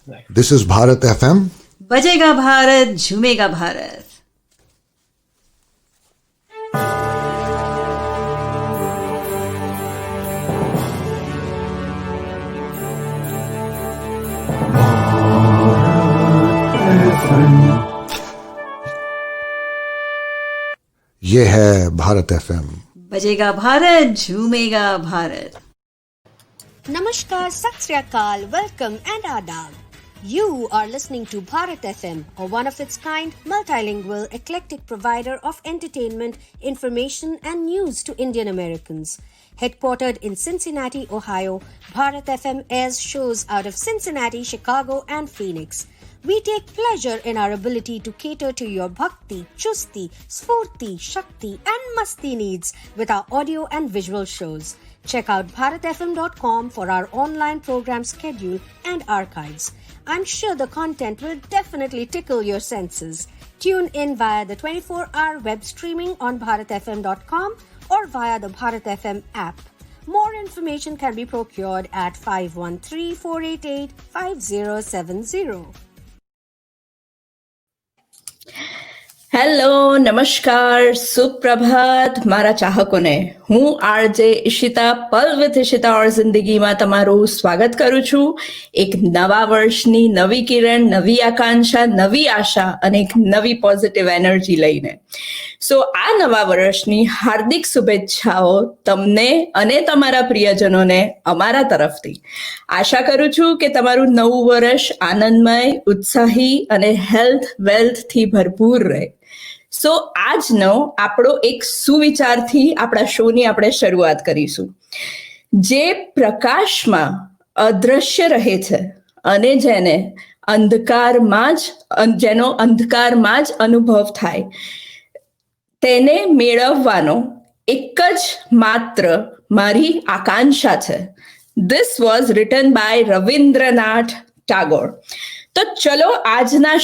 This is Bharat FM. बजेगा भारत, झूमेगा भारत. ये है भारत FM. बजेगा भारत, झूमेगा Bharat. Namaskar, Sat Sri Akal, welcome and adab. You are listening to Bharat FM, a one of its kind, multilingual, eclectic provider of entertainment, information and news to Indian Americans. Headquartered in Cincinnati, Ohio, Bharat FM airs shows out of Cincinnati, Chicago and Phoenix. We take pleasure in our ability to cater to your bhakti, chusti, sphurti, shakti and masti needs with our audio and visual shows. Check out bharatfm.com for our online program schedule and archives. I'm sure the content will definitely tickle your senses. Tune in via the 24-hour web streaming on bharatfm.com or via the Bharat FM app. More information can be procured at 513-488-5070. Hello, નમસ્કાર, સુપ્રભાત મારા ચાહકોને. હું RJ Ishita Pal with Ishita ઓર જિંદગીમાં તમારું સ્વાગત કરું છું. એક નવા વર્ષની નવી કિરણ, નવી આકાંક્ષા, નવી આશા અને એક નવી પોઝિટિવ એનર્જી લઈને. સો આ નવા વર્ષની હાર્દિક શુભેચ્છાઓ તમને અને તમારા પ્રિયજનોને અમારા તરફથી. આશા કરું છું કે તમારું નવું વર્ષ આનંદમય, ઉત્સાહી અને હેલ્થ વેલ્થથી ભરપૂર રહે. સો આજનો આપણો એક સુવિચારથી આપણા શોની આપણે શરૂઆત કરીશું. જે પ્રકાશમાં અદ્રશ્ય રહે છે અને જેનો અંધકારમાં જ અનુભવ થાય, તેને મેળવવાનો એક જ માત્ર મારી આકાંક્ષા છે. This was written by Rabindranath Tagore. તો ચલો આજના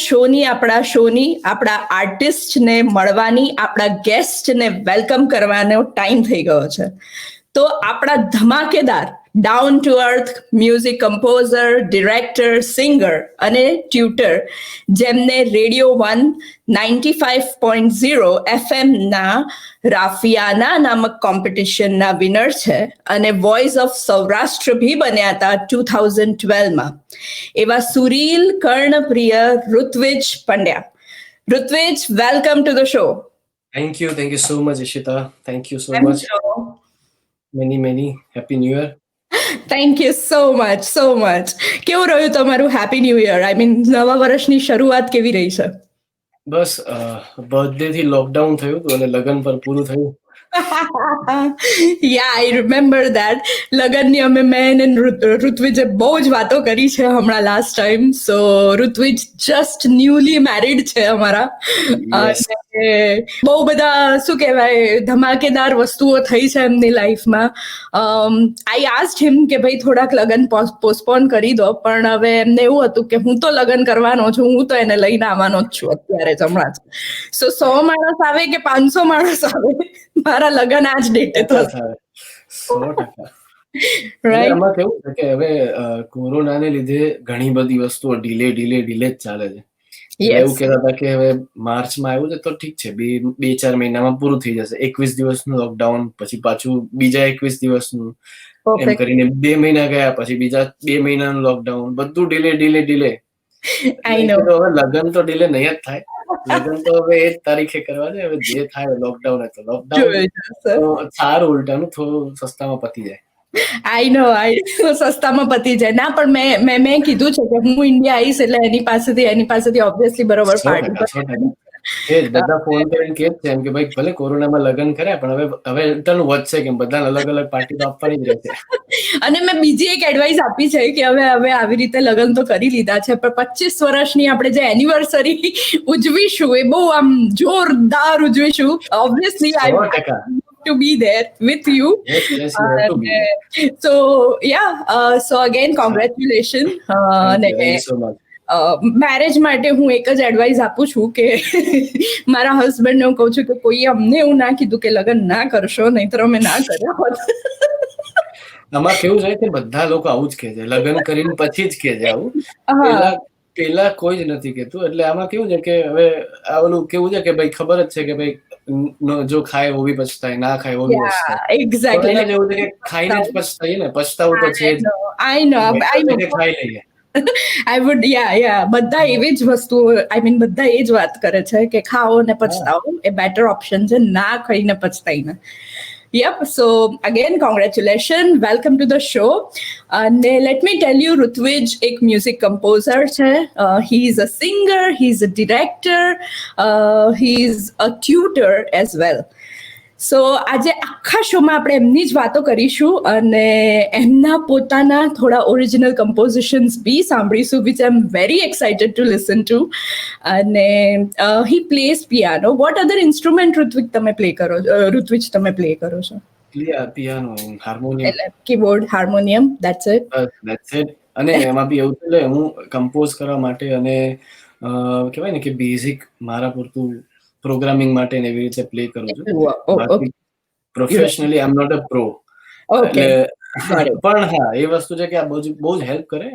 આપણા આર્ટિસ્ટને મળવાની, આપણા ગેસ્ટને વેલકમ કરવાનો ટાઈમ થઈ ગયો છે. તો આપણા ધમાકેદાર down to earth music composer, director, singer અને ટ્યુટર, જેમને રેડિયો 95.0 FM-ના રાફિયાના નામક કોમ્પિટિશનના વિનર છે અને વોઇસ ઓફ સૌરાષ્ટ્ર ભી બન્યા હતા 2012માં, એવા સુરીલ કર્ણપ્રિય Ritvij Pandya. Ritvij, welcome to the show. Thank you so much, Ishita. Thank you so much. Many happy new year. Thank you so much. કેવું રહ્યું તમારું happy new year? I mean નવા વર્ષની શરૂઆત કેવી રહી છે? બસ બર્થડે થી લોકડાઉન થયું હતું અને લગન પર પૂરું થયું. યા, આઈ રિમેમ્બર ધેટ. લગનની મેં અને ઋત્વિજે બહુ જ વાતો કરી છે હમણાં લાસ્ટ ટાઈમ. સો ઋત્વિજ જસ્ટ ન્યૂલી મેરિડ છે અમારા. અને બહુ બધા શું કહેવાય ધમાકેદાર વસ્તુઓ થઈ છે એમની લાઈફમાં. આઈ આસ્ક્ડ હિમ કે ભાઈ થોડાક લગન પોસ્ટપોન કરી દો, પણ હવે એમને એવું હતું કે હું તો લગન કરવાનો છું, હું તો એને લઈને આવવાનો જ છું અત્યારે જ હમણાં જ. સો 100 માણસ આવે કે 500 માણસ આવે, મારા લગન આ જ ડેટે થશે. 100%. એમાં કેવું છે કે હવે કોરોનાને લીધે ઘણી બધી વસ્તુઓ ડીલે જ ચાલે છે. એવું કહેતા હતા કે હવે માર્ચમાં આવ્યું છે તો ઠીક છે, 2-4 મહિનામાં પૂરું થઈ જશે. 21 દિવસનું લોકડાઉન, પછી પાછું બીજા 21 દિવસનું, એમ કરીને 2 મહિના ગયા, પછી બીજા 2 મહિનાનું લોકડાઉન, બધું ડીલે. હવે લગન તો ડીલે નહીં જ થાય. લગન તો હવે 1 તારીખે કરવા છે. હવે જે થાય લોકડાઉન તો લોકડાઉન, સારું ઉલટાનું થોડું સસ્તામાં પતી જાય. આઈ નો સસ્તામાં પતી જાય. ના, પણ મેં કીધું છે કે હું ઇન્ડિયા આવીશ એટલે એની પાસેથી ઓબ્વિયસલી બરોબર પાર્ટી. બધા ફોન કરીને કે છે એમ કે ભાઈ ભલે કોરોનામાં લગન કર્યા પણ હવે એટલું વધશે કે બધાને અલગ પાર્ટી તો આપવાની જ રહેશે. અને મેં બીજી એક એડવાઇસ આપી છે કે હવે આવી રીતે લગન તો કરી લીધા છે, પણ 25 વર્ષની આપણે જે એનિવર્સરી ઉજવીશું એ બહુ આમ જોરદાર ઉજવીશું. Obviously to be there with you. Yes, you have to be. So again, congratulations. Thank you so much. Marriage માટે હું એક જ એડવાઇસ આપું છું કે મારા હસબન્ડને હું કહું છું કે કોઈ અમને એવું ના કીધું કે લગ્ન ના કરશો, નહીંતર અમે ના કર્યા હોત. આમાં કેવું છે કે બધા લોકો આવું જ કહે છે, લગ્ન કરીને પછી જ કહે છે આવું. હા પેલા કોઈ જ નથી કહેતું. એટલે આમાં કેવું છે કે હવે આ ઓલું કેવું છે કે ભાઈ ખબર જ છે કે ભાઈ જો ખાય વો ભી પછતાય, ના ખાય વો ભી પછતાય. તો એક્ઝેક્ટલી. એના જેવું છે કે ખાઈને જ પછતાઈએ ને, પછતાવું તો છે જ. આઈ નો ખાઈ લઈએ. આઈ વુડ બધા એવી જ વસ્તુ, આઈ મીન બધા એ જ વાત કરે છે કે ખાઓ ને પછતાવો એ બેટર ઓપ્શન છે, ના ખાઈને પછતાઈને. Yep. So again, congratulations. Welcome to the show. And let me tell you, Rutvij एक music composer है. He is a singer. He is a director. He is a tutor as well. સો આજે આખા શોમાં આપણે એમની જ વાતો કરીશું અને એમના પોતાના થોડા ઓરિજિનલ કમ્પોઝિશન્સ બી સાંભળીશું, which I am very excited to listen to. અને he plays piano. What other instrument Ritvij તમે પ્લે કરો છો? પિયાનો, હાર્મોનિયમ, એટલે કીબોર્ડ, હાર્મોનિયમ, ધેટ્સ ઇટ. અને એમાં બી એવું છે હું કમ્પોઝ કરવા માટે અને કહેવાય ને કે બેઝિક મારા પૂરતું પ્રોગ્રામિંગ માટે એવી રીતે પ્લે કરું છું. બાકી professionally I am not a pro. એટલે પણ હા એ વસ્તુ છે કે આ બહુ જ હેલ્પ કરે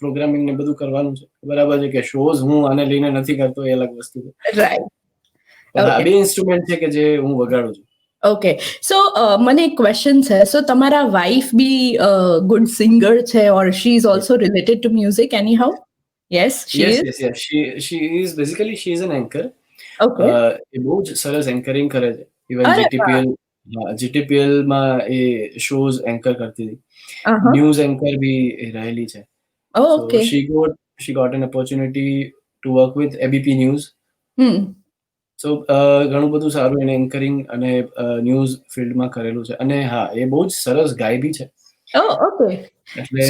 પ્રોગ્રામિંગ ને બધું કરવાનું છે. બરાબર છે કે શોઝ હું આને લઈને નથી કરતો એ અલગ વસ્તુ છે. રાઈટ. બે ઇન્સ્ટ્રુમેન્ટ છે કે જે હું વગાડું છું. ઓકે. સો મને એક ક્વેશ્ચન છે. સો તમારા વાઇફ બી ગુડ સિંગર છે, or she is also related to music anyhow? Yes, she is basically an anchor. Okay. એ બહુ જ સરસ એન્કરિંગ કરે છે. ઇવન જીટીપીએલ માં એ શોઝ એન્કર કરતી હતી. ન્યૂઝ એન્કર બી રહેલી છે. Okay. She got an opportunity to work with ABP News. સો ઘણું બધું સારું એને એન્કરિંગ અને ન્યૂઝ ફિલ્ડમાં કરેલું છે. અને હા એ બહુ જ સરસ ગાય બી છે. એટલે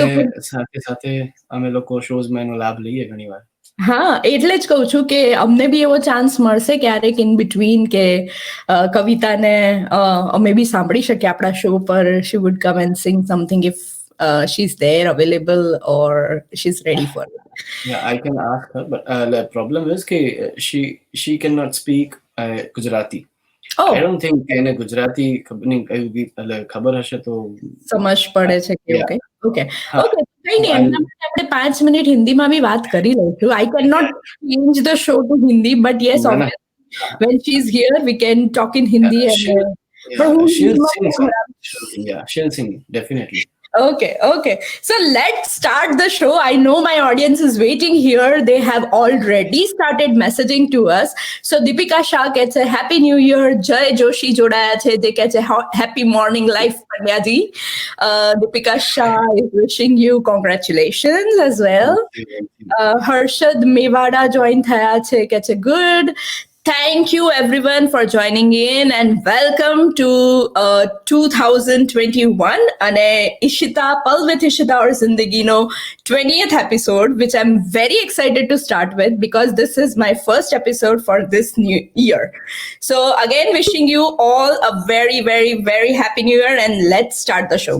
સાથે સાથે અમે લોકો શોઝમાં એનો લાભ લઈએ ઘણી વાર. હા, એટલે જ કહું છું કે અમને બી એવો ચાન્સ મળશે ક્યારેક ઇન બિટવીન કે કવિતાને અમે બી સાંભળી શકીએ આપણા શો પર. She would come and sing something if she is there available or she's ready for it. Yeah, I can ask her, but the problem is that she cannot speak Gujarati. I don't think એને ગુજરાતી ખબર હશે તો સમજ પડે છે કે okay okay કઈ નહીં, એમના માટે આપણે 5 મિનિટ હિન્દીમાં બી વાત કરી લઈશું. I cannot change the show to Hindi, but yes, obviously when she's here we can talk in Hindi. She'll sing definitely. Okay. So let's start the show. I know my audience is waiting here. They have already started messaging to us. So Deepika Shah कहते हैं Happy New Year. Jay Joshi जोड़ाया छे. They कहते हैं Happy Morning Life Pandya ji. Deepika Shah is wishing you congratulations as well. Harshad Mewada join થયા છે. कहते हैं good. Thank you everyone for joining in and welcome to 2021 અને Ishita Pal with Ishita Aur Zindagi no 20th episode, which I'm very excited to start with because this is my first episode for this new year. So again wishing you all a very very very happy new year and let's start the show.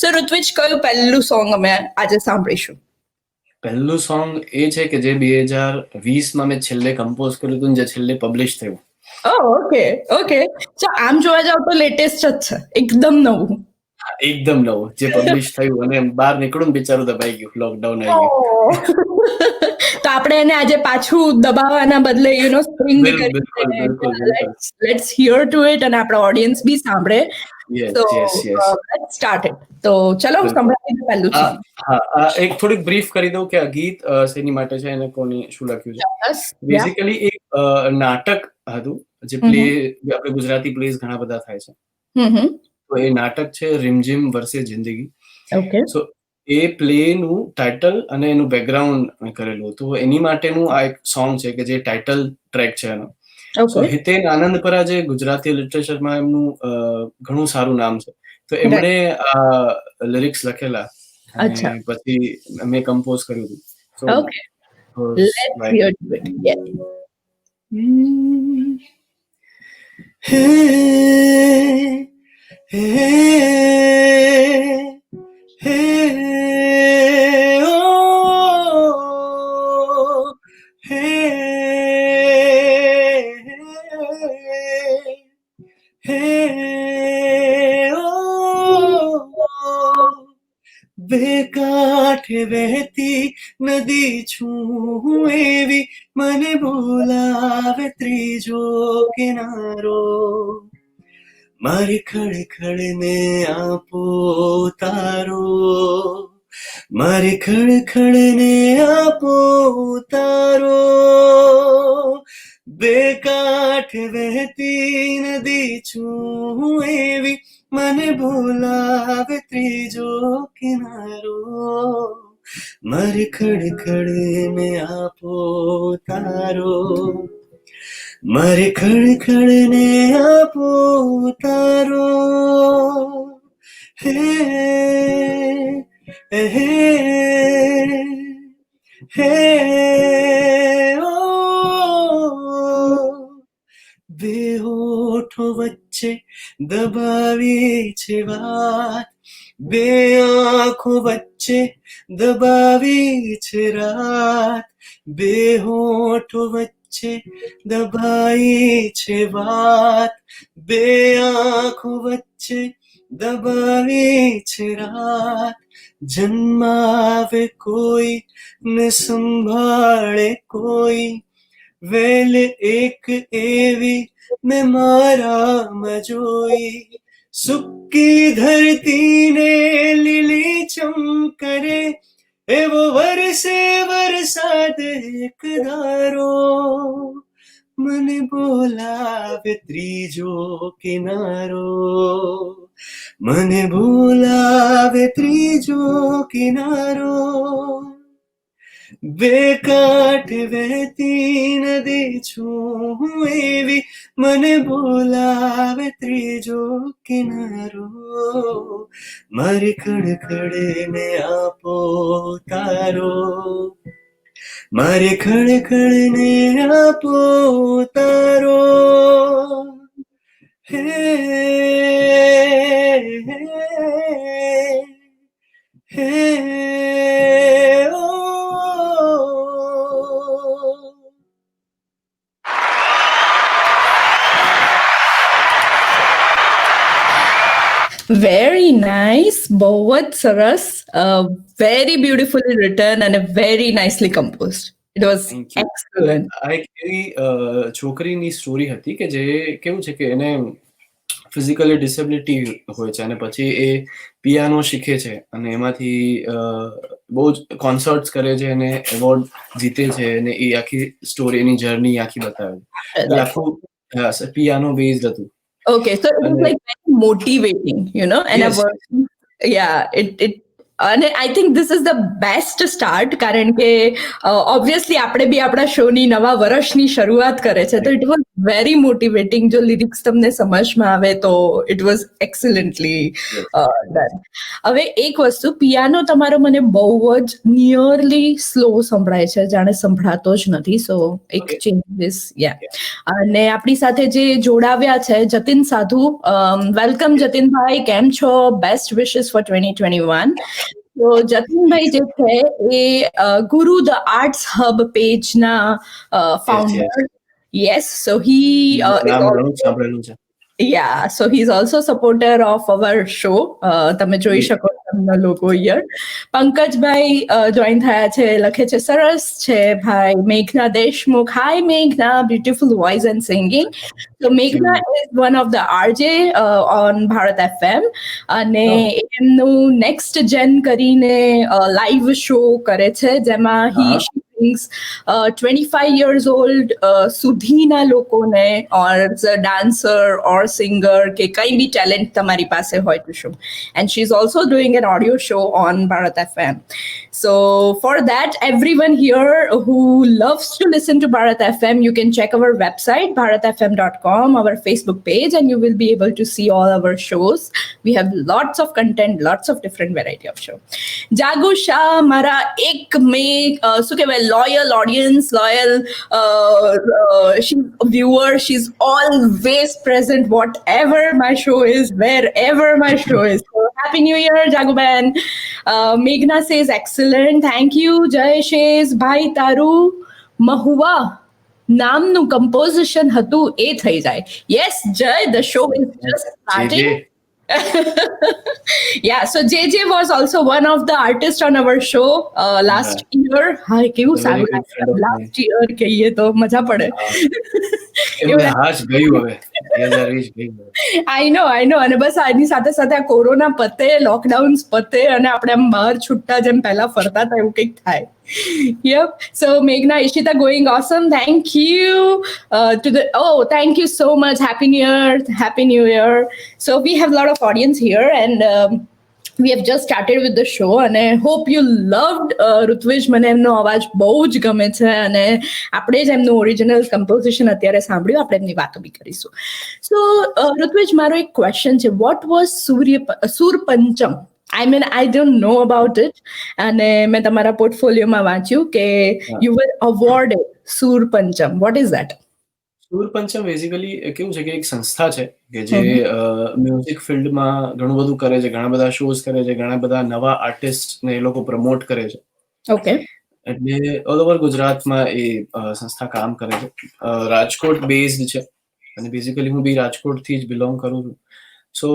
So Rutvij કયું પહેલું song અમે આજે સાંભળીશું? પહેલું song એ છે કે જે 2020માં મેં છેલ્લે કમ્પોઝ કર્યું હતું જે છેલ્લે પબ્લિશ થયું. ઓકે. તો આમ જોવા જાવ તો લેટેસ્ટ જ છે, એકદમ નવું. જે પબ્લિશ થયું અને બહાર નીકળું બિચારું દબાઈ ગયું, લોકડાઉન આવી ગયું. તો આપણે એને આજે પાછું દબાવવાના બદલે spring let's here two it અને આપણા ઓડિયન્સ બી સાંભળે. So let's start it. તો ચલો સંભળાવી દો પહેલું છે. હા, એક થોડીક બ્રીફ કરી દઉં કે આ ગીત શેની માટે છે અને કોની શું લખ્યું છે. બેઝિકલી એક નાટક હતું જે પ્લે, આપણે ગુજરાતી પ્લેસ ઘણા બધા થાય છે. તો એ નાટક છે રીમઝીમ વર્ષે જિંદગી. સો એ પ્લે નું ટાઇટલ અને એનું બેકગ્રાઉન્ડ મેં કરેલું. તો એની માટેનું આ એક સોંગ છે કે જે ટાઇટલ ટ્રેક છે એનો. સો હિતેન આનંદપરા જે ગુજરાતી લિટરેચરમાં એમનું ઘણું સારું નામ છે. તો એમણે આ લિરિક્સ લખેલા અને પછી મેં કમ્પોઝ કર્યું હતું. સો let's hear it. Yes. વહેતી નદી છું હું એવી, મને બોલાવે ત્રીજો કિનારો. મારી ખડખડને આપો તારો, મારી ખડખડને આપો તારો. બે કાંઠે વહેતી નદી છું હું એવી, મને બોલાવે ત્રીજો કિનારો. મારી ખડખડને આપો તારો, મારી ખડખડને આપો તારો. હે હે હે ઓ, બે હોઠો વચ્ચે દબાવી છે વાત, બે આંખો વચ્ચે દબાવી છે રાત. બે હોઠો વચ્ચે દબાઈ છે વાત, બે આંખો વચ્ચે દબાવી છે રાત. જન્માવે કોઈ ને સંભાળે કોઈ, વેલ એક એવી મેં મારામાં જોઈ. સૂકી ધરતીને લીલી ચમકરે, એવો વરસે વરસાદ એક ધારો. મને બોલાવે ત્રીજો કિનારો, મને બોલાવે ત્રીજો કિનારો. બે કાંઠે વહેતી નદી છું હું એવી, મને બોલાવે ત્રીજો કિનારો. મારી ખડખડને આપો તારો, મારી ખડખડને આપો તારો. હે હે ઓ. વેરી નાઇસ, બહુ જ સરસ, વેરી બ્યુટિફુલી રિટન અને very nicely composed. It was Thank you. Excellent. આ એક એવી છોકરીની સ્ટોરી હતી કે જે કેવું છે કે એને ફિઝિકલી ડિસેબિલિટી હોય છે અને પછી એ પિયાનો શીખે છે અને એમાંથી બહુ જ કોન્સર્ટ્સ કરે છે અને એવોર્ડ જીતે છે અને એ આખી સ્ટોરી, એની જર્ની આખી બતાવે છે. એટલે આખું પિયાનો બેઝડ હતું. Okay, so it was And- like very motivating, you know, and Yes. it અને I think this is the best start, કારણ કે ઓબ્વિયસલી આપણે બી આપણા શોની નવા વર્ષની શરૂઆત કરે છે, તો ઇટ વોઝ વેરી મોટિવેટિંગ. જો લિરિક્સ તમને સમજમાં આવે તો ઇટ વોઝ એક્સલન્ટલી ડન. હવે એક વસ્તુ, પિયાનો તમારો મને બહુ જ નિયરલી સ્લો સંભળાય છે, જાણે સંભળાતો જ નથી. સો એક Okay. ચેન્જીસ, અને આપણી સાથે જે જોડાવ્યા છે જતીન સાધુ. વેલકમ જતીનભાઈ, કેમ છો? Best wishes for 2021. તો જતીનભાઈ જે છે એ ગુરુ ધ આર્ટ્સ હબ પેજના ફાઉન્ડર. યસ, સો હી નામ ઘણું જ સાંભળેલું છે. Yeah, so he's also supporter of our show. તમે જોઈ શકો તમને લોકો હિયર. પંકજભાઈ જોઈન થયા છે, લખે છે સરસ છે ભાઈ. મેઘના દેશમુખ, હાય મેઘના, beautiful voice and singing. So Meghna is one of the RJ on Bharat FM, અને એમનું નેક્સ્ટ જેન કરીને લાઈવ શો કરે છે, જેમાં he brings 25 years old સુધીના લોકોને, or as a dancer or singer કે કઈ બી ટેલેન્ટ તમારી પાસે હોય to show. And she's also doing an audio show on Bharat FM. So for that, everyone here who loves to listen to Bharat FM, you can check our website bharatfm.com, our Facebook page, and you will be able to see all our shows. We have lots of content, lots of different variety of show. જાગુ Shah મારા એક મેં શું કહેવાય, loyal audience, loyal viewer. She's always present whatever my show is, wherever my show is. So happy new year Jaguban. Meghna says excellent, thank you. Jayeshes ભાઈ તારું મહુવા નામનું composition હતું એ થઈ જાય. Yes Jay, the show is just starting. Yeah, so JJ was also one of the artists on our show last year. હા કેવું A very સારું good friend of mine. Last year કહીએ તો મજા પડે. એમને હાશ ગયું હવે 2020 ગયું હવે. આઈ નો અને બસ આની સાથે સાથે આ કોરોના પતે, લોકડાઉન્સ પતે અને આપણે આમ બહાર છૂટતા જેમ પહેલા ફરતા હતા એવું કંઈક થાય. Yep. So Meghna, Ishita, going awesome. Thank you thank you so much. Happy New Year. So we have a lot of audience here and we have just started with the show and I hope you loved Rutvij. મને એમનો અવાજ બહુ જ ગમે છે અને આપણે જ એમનું ઓરિજિનલ કમ્પોઝિશન અત્યારે સાંભળ્યું, આપણે એમની વાતો બી કરીશું. સો ઋત્વિજ, મારો એક ક્વેશ્ચન છે. What was Surpancham? I mean, I don't know about it. અને મેં તમારા પોર્ટફોલિયોમાં વાંચ્યું કે you were awarded Surpancham. What is that? Surpancham basically કેવું છે કે એક સંસ્થા છે કે જે મ્યુઝિક ફિલ્ડમાં ઘણું બધું કરે છે, ઘણા બધા શોઝ કરે છે, ઘણા બધા નવા આર્ટિસ્ટ ને એ લોકો પ્રમોટ કરે છે. Okay. એટલે ઓલ ઓવર ગુજરાતમાં એ સંસ્થા કામ કરે છે. રાજકોટ બેઝડ છે અને બેઝિકલી હું બી રાજકોટથી જ બિલોંગ કરું છું. સો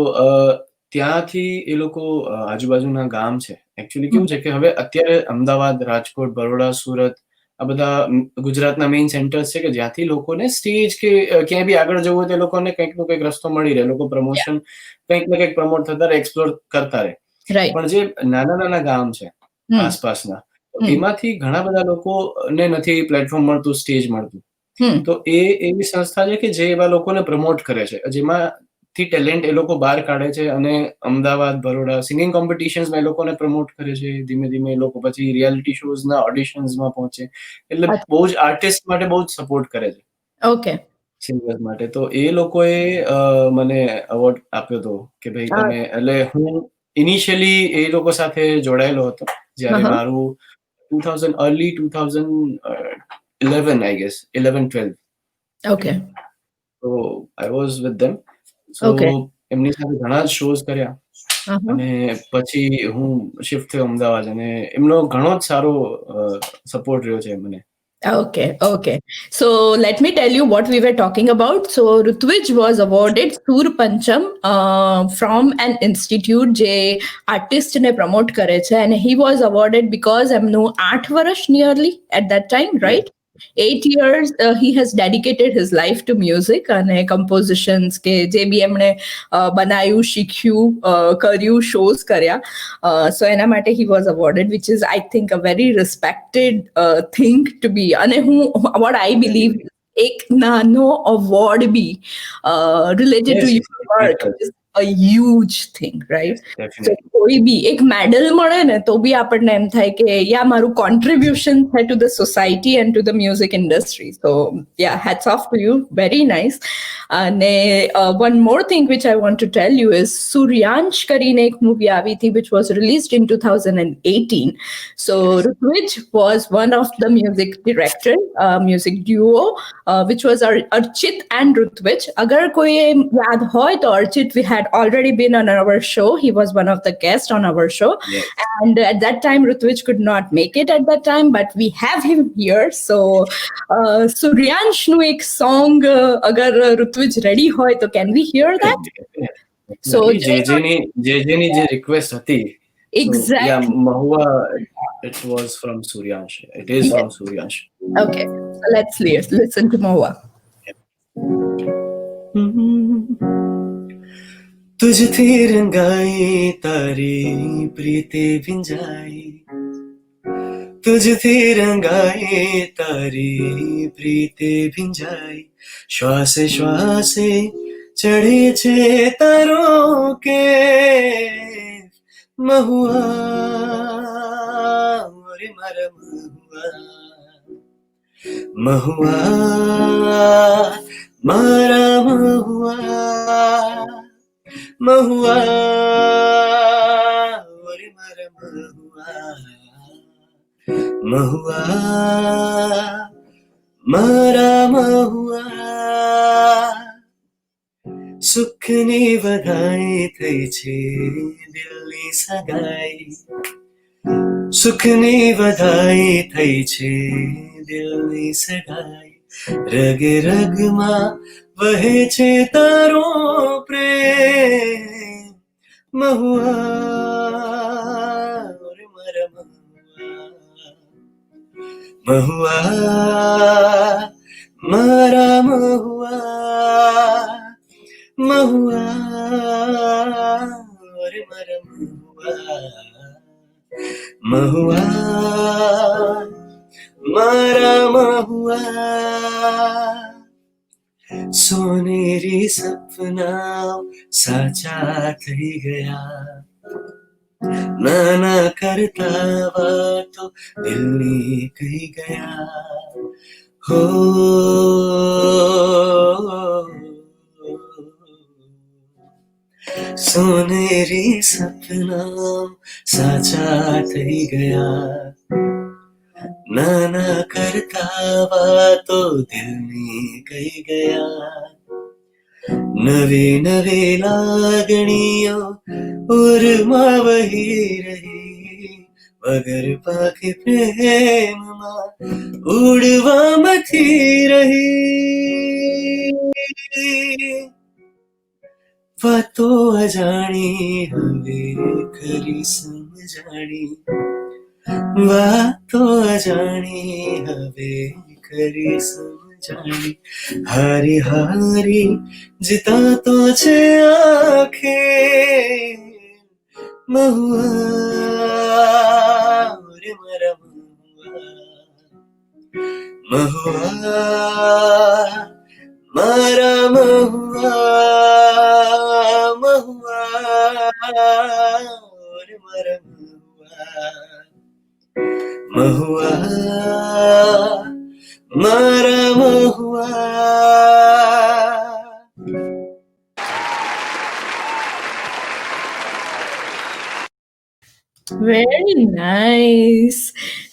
ત્યાંથી એ લોકો આજુબાજુના ગામ છે. એકચ્યુઅલી કેવું છે કે હવે અત્યારે અમદાવાદ, રાજકોટ, બરોડા, સુરત આ બધા ગુજરાતના મેઇન સેન્ટર્સ છે કે જ્યાંથી લોકોને સ્ટેજ કે ક્યાંય બી આગળ જવું હોય તો એ લોકોને કંઈક નો કંઈક રસ્તો મળી રહે, લોકો પ્રમોશન કંઈક ને કંઈક પ્રમોટ થતા રહે, એક્સપ્લોર કરતા રહે. પણ જે નાના નાના ગામ છે આસપાસના, એમાંથી ઘણા બધા લોકોને નથી પ્લેટફોર્મ મળતું, સ્ટેજ મળતું. તો એ એવી સંસ્થા છે કે જે એવા લોકોને પ્રમોટ કરે છે, જેમાંથી ટેલેન્ટ એ લોકો બહાર કાઢે છે અને અમદાવાદ, બરોડા સિંગિંગ કોમ્પિટિશન્સમાં એ લોકોને પ્રમોટ કરે છે. ધીમે ધીમે એ લોકો પછી રિયાલિટી શોઝના ઓડિશન્સમાં પહોંચે. એટલે બહુ જ આર્ટિસ્ટ માટે બહુ જ સપોર્ટ કરે છે. ઓકે. સિંગર્સ માટે. તો એ લોકોએ મને એવોર્ડ આપ્યો હતો કે ભાઈ તમે, એટલે હું ઇનિશિયલી એ લોકો સાથે જોડાયેલો હતો જ્યારે મારું 2011 I guess 11-12. Okay. So I was with them. So એમની સાથે ઘણા જ શોઝ કર્યા અને પછી હું શિફ્ટ થયો અમદાવાદ અને એમનો ઘણો જ સારો સપોર્ટ રહ્યો છે મને. Okay. So let me tell you what we were talking about. So Rutvij was awarded Surpancham from an institute જે આર્ટિસ્ટને પ્રમોટ કરે છે and he was awarded because એમનું 8 વર્ષ nearly at that time, right? 8 years he has dedicated his life to music અને compositions કે જે બી એમણે બનાયું, શીખ્યું, કર્યું, shows કર્યા. So એના માટે he was awarded, which is I think a very respected thing to be. અને હું what I believe એક નાનો award be related to your work is a huge thing, right? So કોઈ બી એક મેડલ મળે ને તો બી આપણને એમ થાય કે યા મારું contribution છે to the society and to the music industry. So yeah, hats off to you. Very nice. અને one more thing which I want to tell you is Suryansh કરીને એક મૂવી આવી હતી which was released in 2018. So Rutvij was one of the music director, music duo, which was Archit and Rutvij. અગર કોઈ યાદ હોય તો Archit we had already been on our show. He was one of the guests on our show. Yes. And at that time Rutvij could not make it at that time, but we have him here. So Suryansh નું એક song અગર Rutvij ready હોય તો can we hear that? So જેજેની જે request હતી, exactly. yeah, Mahua, it was from Suryansh. It is from Suryansh. Okay, so let's listen to Mahua. तुझ थे रंगाई तारी प्रीते भिंजाई, तुझ थे रंगाई तारी प्रीते भिंजाई, श्वास श्वासे चढ़े छे तारो के महुआ मोरे मारा महुआ मारा महुआ महुआ ओरे मारा महुआ मारा महुआ सुखनी बधाई थई छे दिलनी सगाई, सुखनी बधाई थई छे दिलनी सगाई, रगे रग मां वहे छे तारो प्रेम મહુઆ રે મારા મહુઆ મારા મહુઆ મહુઆ રે મારા મહુઆ મારા મહુઆ સોનેરી સપના સાચા થઈ ગયા નાના કરતા વાતો દિલની કહી ગયા હો સોનેરી સપના સાચા થઈ ગયા નાના કરતા વાતો દિલની કહી ગયા નવી નવી લાગણીઓ ઉરમાં વહી રહી વગર પાકે પ્રેમમાં ઉડવા મથી રહી વાતો અજાણી હવે ખરી સમજાણી વાતો અજાણી હવે ખરી સમજાણી હારી હારી જીતા તો છે આંખે મહુઆ રે મારા મહુઆ મારા મહુઆ મહુઆ રે મારા મહુઆ મારા મહુઆ વેરી નાઇસ.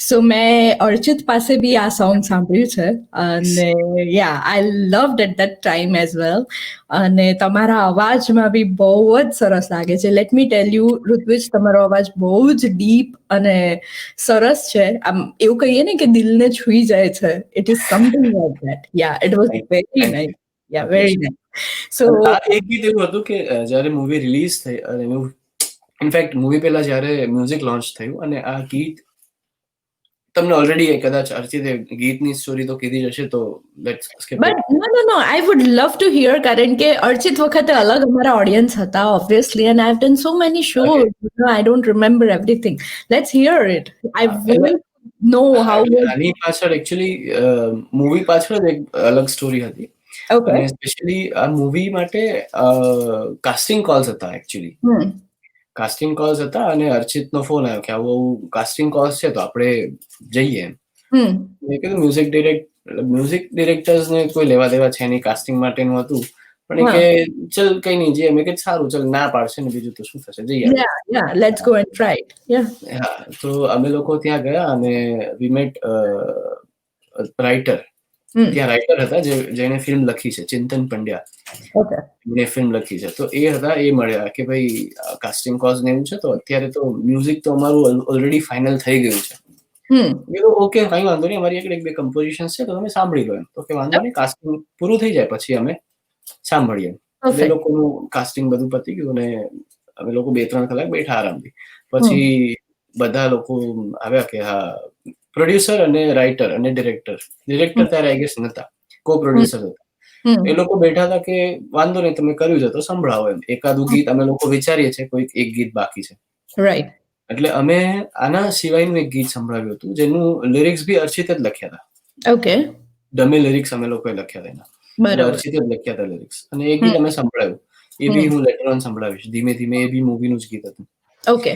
સો મેં અર્ચિત પાસે બી આ સોંગ સાંભળ્યું છે અને yeah I loved it that time as well. અને તમારા અવાજમાં બી બહુ જ સરસ લાગે છે. Let me tell you Ritvij, તમારો અવાજ બહુ જ ડીપ અને સરસ છે. આમ એવું કહીએ ને કે દિલને છુઈ જાય છે. It is something like that. Yeah it was very nice. Yeah very nice. So આ એક ગીત એવું હતું કે જ્યારે મૂવી રિલીઝ થઈ અને ઇનફેક્ટ મૂવી પહેલા જ્યારે મ્યુઝિક લોન્ચ થયું અને આ ગીત તમને ઓલરેડી કદાચ અર્ચિતે ગીતની સ્ટોરી તો કીધી જ હશે, તો let's skip. But no I would love to hear, કારણ કે અર્ચિત વખતે અલગ અમારા ઓડિયન્સ હતા obviously, and I have done so many shows. I don't remember everything. Let's hear it. I want know how આની પાછળ એકચ્યુઅલી મૂવી પાછળ એક અલગ સ્ટોરી હતી. ઓકે. અને સ્પેશિયલી આ મૂવી માટે કાસ્ટિંગ કોલ્સ હતા એકચ્યુઅલી. કાસ્ટિંગ કોલ્સ હતા અને અર્ચિતનો ફોન આવ્યો કે આવું કાસ્ટિંગ કોલ્સ છે તો આપણે જઈએ એમ. મેં કીધું મ્યુઝિક ડિરેક્ટર્સને કોઈ લેવા દેવા છે નહીં, કાસ્ટિંગ માટેનું હતું. પણ એ કે ચલ કઈ નહીં જઈએ. મેં કીધું સારું, ચલ ના પાડશે ને બીજું તો શું થશે, જઈએ. Let's go and try it. હા, તો અમે લોકો ત્યાં ગયા અને વી મેટ રાઇટર. ત્યાં રાઇટર હતા જેને ફિલ્મ લખી છે, ચિંતન પંડ્યા. એને ફિલ્મ લખી છે. તો એ હતા, એ મળ્યા કે ભાઈ કાસ્ટિંગ કોલ્સ ને એવું છે તો અત્યારે તો મ્યુઝિક તો અમારું ઓલરેડી ફાઇનલ થઈ ગયું છે. ઓકે, કઈ વાંધો નહીં, અમારી એક બે કમ્પોઝિશન છે તો તમે સાંભળી લો એમ. તો કે વાંધો નહીં, કાસ્ટિંગ પૂરું થઈ જાય પછી અમે સાંભળીએ. એ લોકોનું કાસ્ટિંગ બધું પતી ગયું અને અમે લોકો 2-3 કલાક બેઠા આરામથી. પછી બધા લોકો આવ્યા કે હા, પ્રોડ્યુસર અને રાઇટર અને ડિરેક્ટર ત્યારે આઈ ગેસ નતા, કો પ્રોડ્યુસર હતા. એ લોકો બેઠા હતા કે વાંધો નહીં, તમે કર્યું છે તો સંભળાવો એમ. એકાદું ગીત અમે લોકો વિચારીએ છીએ, કોઈ એક ગીત બાકી છે. રાઈટ. એટલે અમે આના સિવાયનું એક ગીત સંભળાવ્યું હતું જેનું લિરિક્સ બી અર્ચિતે જ લખ્યા હતા. ઓકે. ડમી લિરિક્સ અમે લોકોએ લખ્યા હતા એના. અર્ચિતે જ લખ્યા હતા લિરિક્સ. અને એ ગીત અમે સંભળાવ્યું. એ બી હું લેટર ઓન સંભળાવીશ ધીમે ધીમે. એ બી મૂવીનું જ ગીત હતું. ઓકે.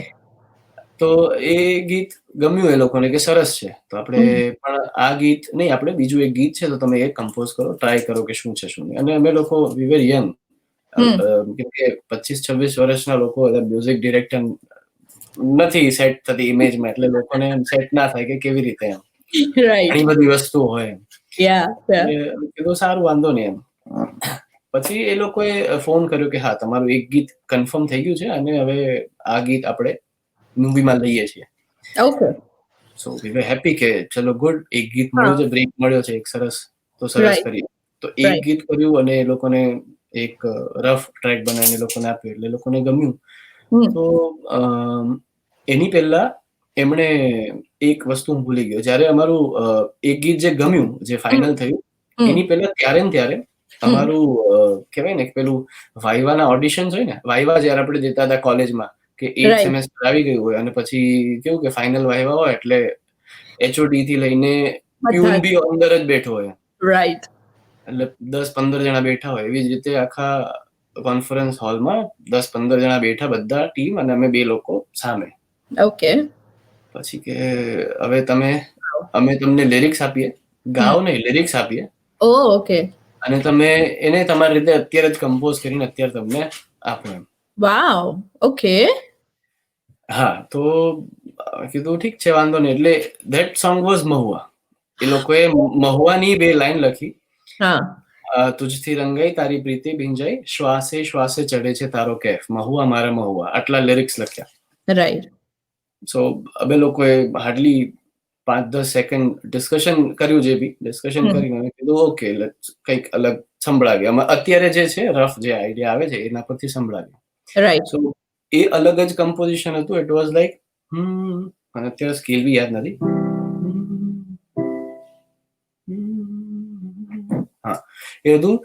તો એ ગીત ગમ્યું એ લોકોને કે સરસ છે, તો આપણે પણ આ ગીત નહીં, આપણે બીજું એક ગીત છે તો તમે એ કમ્પોઝ કરો, ટ્રાય કરો કે શું છે શું નહીં. અને અમે લોકો વી વેર યંગ, કેમ કે 25-26 વર્ષના લોકો મ્યુઝિક ડિરેક્ટર નથી સેટ થતી ઇમેજમાં, એટલે લોકોને સેટ ના થાય કે કેવી રીતે એમ ઘણી બધી વસ્તુ હોય એમ. કીધું સારું, વાંધો નહીં એમ. પછી એ લોકોએ ફોન કર્યો કે હા, તમારું એક ગીત કન્ફર્મ થઈ ગયું છે અને હવે આ ગીત આપણે મૂવીમાં લઈએ છીએ. ઓકે. સો વી વર હેપી કે ચલો ગુડ, એક ગીત મળ્યું છે, બ્રેક મળ્યો છે એક સરસ, તો સરસ કરીએ. તો એક ગીત કર્યું અને એ લોકોને એક રફ ટ્રેક બનાવીને લોકોને આપ્યું, એટલે લોકોને ગમ્યું. તો એની પહેલા એમણે એક વસ્તુ હું ભૂલી ગયો. જ્યારે અમારું એક ગીત જે ગમ્યું, જે ફાઇનલ થયું, એની પહેલા ત્યારે ને ત્યારે અમારું કહેવાય ને પેલું વાઇવાના ઓડિશન્સ હોય ને, વાઇવા જ્યારે આપણે દેતા હતા કોલેજમાં, કે એક Right. સેમેસ્ટર આવી ગયું હોય અને પછી કેવું કે ફાઇનલ વાઇવા હોય એટલે HOD થી લઈને પ્યુન બી અંદર જ બેઠો હોય, રાઈટ, એટલે 10-15 જણા બેઠા હોય. એવી જ રીતે આખા કોન્ફરન્સ હોલમાં 10-15 જણા બેઠા, બધા ટીમ, અને અમે 2 લોકો સામે. ઓકે, પછી કે હવે અમે તમને લિરિક્સ આપીએ, ગાઓ નહીં, લિરિક્સ આપીએ, ઓ ઓકે, અને તમે એને તમારી રીતે અત્યારે જ કમ્પોઝ કરીને અત્યારે તમને આપો એમ. વાવ, ઓકે, હા, તો કીધું ઠીક છે, વાંધો નહીં. એટલે ધેટ સોંગ વોઝ મહુવા. એ લોકોએ મહુવાની 2 લાઈન લખી. હા, તુજથી રંગાઈ તારી પ્રીતિ ભીંજાઈ, શ્વાસે શ્વાસે ચડે છે તારો કેફ, મહુવા મારા મહુવા, આટલા લિરિક્સ લખ્યા. રાઈટ, સો અમે લોકોએ હાર્ડલી 5-10 સેકન્ડ ડિસ્કશન કર્યું, જે બી ડિસ્કશન કરીને અમે કીધું ઓકે, કંઈક અલગ સંભળાવ્યું. અમે અત્યારે જે છે રફ જે આઈડિયા આવે છે એના પરથી સંભળાવ્યું. રાઈટ, સો એ અલગ જ કમ્પોઝિશન હતું. ઇટ વોઝ લાઈક અને અત્યારે સ્કેલ બી યાદ નથી. હા, એ હતું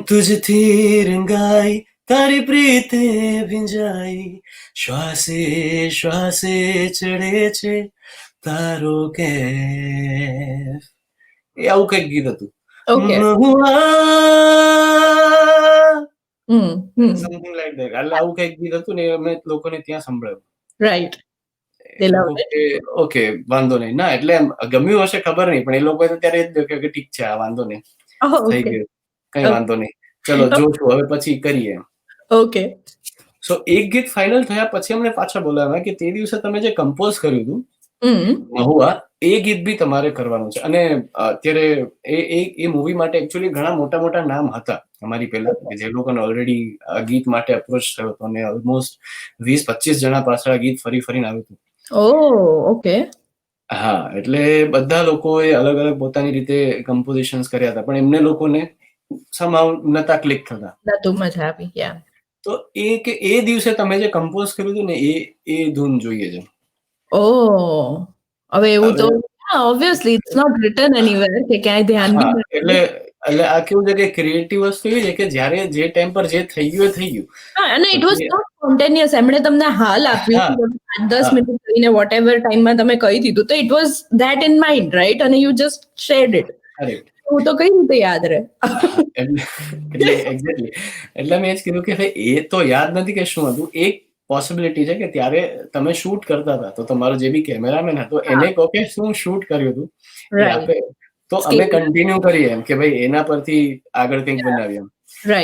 તુજથી રંગાઈ તારી પ્રીતે ભીંજાઈ, શ્વાસે શ્વાસે ચડે છે તારો કેફ. એ આવું કઈક ગીત હતું. Okay, something like that. એટલે આવું કઈક ગીત હતું ને, અમે લોકોને ત્યાં સંભળાયું. રાઈટ, ઓકે, વાંધો નહીં. ના, એટલે એમ ગમ્યું હશે ખબર નહીં, પણ એ લોકોએ તો ત્યારે જ દેખ્યું કે ઠીક છે, આ વાંધો નહીં, થઈ ગયું, કઈ વાંધો નહીં, ચલો જોશું હવે પછી કરીએ એમ. ઓકે, સો એક ગીત ફાઇનલ થયા પછી અમને પાછા બોલાવ્યા કે તે દિવસે તમે જે કમ્પોઝ કર્યું હતું મહુવા, એ ગીત બી તમારે કરવાનું છે. અને અત્યારે એ મૂવી માટે એકચ્યુઅલી ઘણા મોટા મોટા નામ હતા અમારી પહેલા, જે લોકોને ઓલરેડી આ ગીત માટે અપ્રોચ થયો હતો, અને ઓલમોસ્ટ 20-25 જણા પાછળ આ ગીત ફરીને આવ્યું હતું. ઓ ઓકે, હા, એટલે બધા લોકોએ અલગ અલગ પોતાની રીતે કમ્પોઝિશન્સ કર્યા હતા, પણ એમને લોકોને somehow નતા ક્લિક થતા. નતું મજા આવી, યા. તો એ દિવસે તમે જે કમ્પોઝ કર્યું હતું ને, એ ધૂન જોઈએ છે. ઓ, હવે એવું તો obviously it's not written anywhere કે ક્યાંય ધ્યાન બી એટલે આ કેવું છે કે ક્રિએટિવ વસ્તુ એવી છે કે જ્યારે જે ટાઈમ પર જે થઈ ગયું એ થઈ ગયું. હા, અને ઇટ વોઝ નોટ સ્પોન્ટેનિયસ. એમણે તમને હાલ આપ્યું 5-10 મિનિટ કરીને વોટ એવર ટાઈમમાં તમે કહી દીધું, તો it was that in mind, right? અને યુ જસ્ટ શેર્ડ ઇટ. હું તો કઈ રીતે યાદ રહે? એટલે એક્ઝેક્ટલી, એટલે મેં જ કીધું કે એ તો યાદ નથી કે શું હતું. એક પોસિબિલિટી છે કે ત્યારે તમે શૂટ કરતા હતા, તો તમારો જે બી કેમેરામેન હતો એને કહો કે શું શૂટ કર્યું હતું એ આપે, તો અમે કન્ટિન્યુ કરીએ એમ કે ભાઈ એના પરથી આગળ કંઈક બનાવીએ એમ.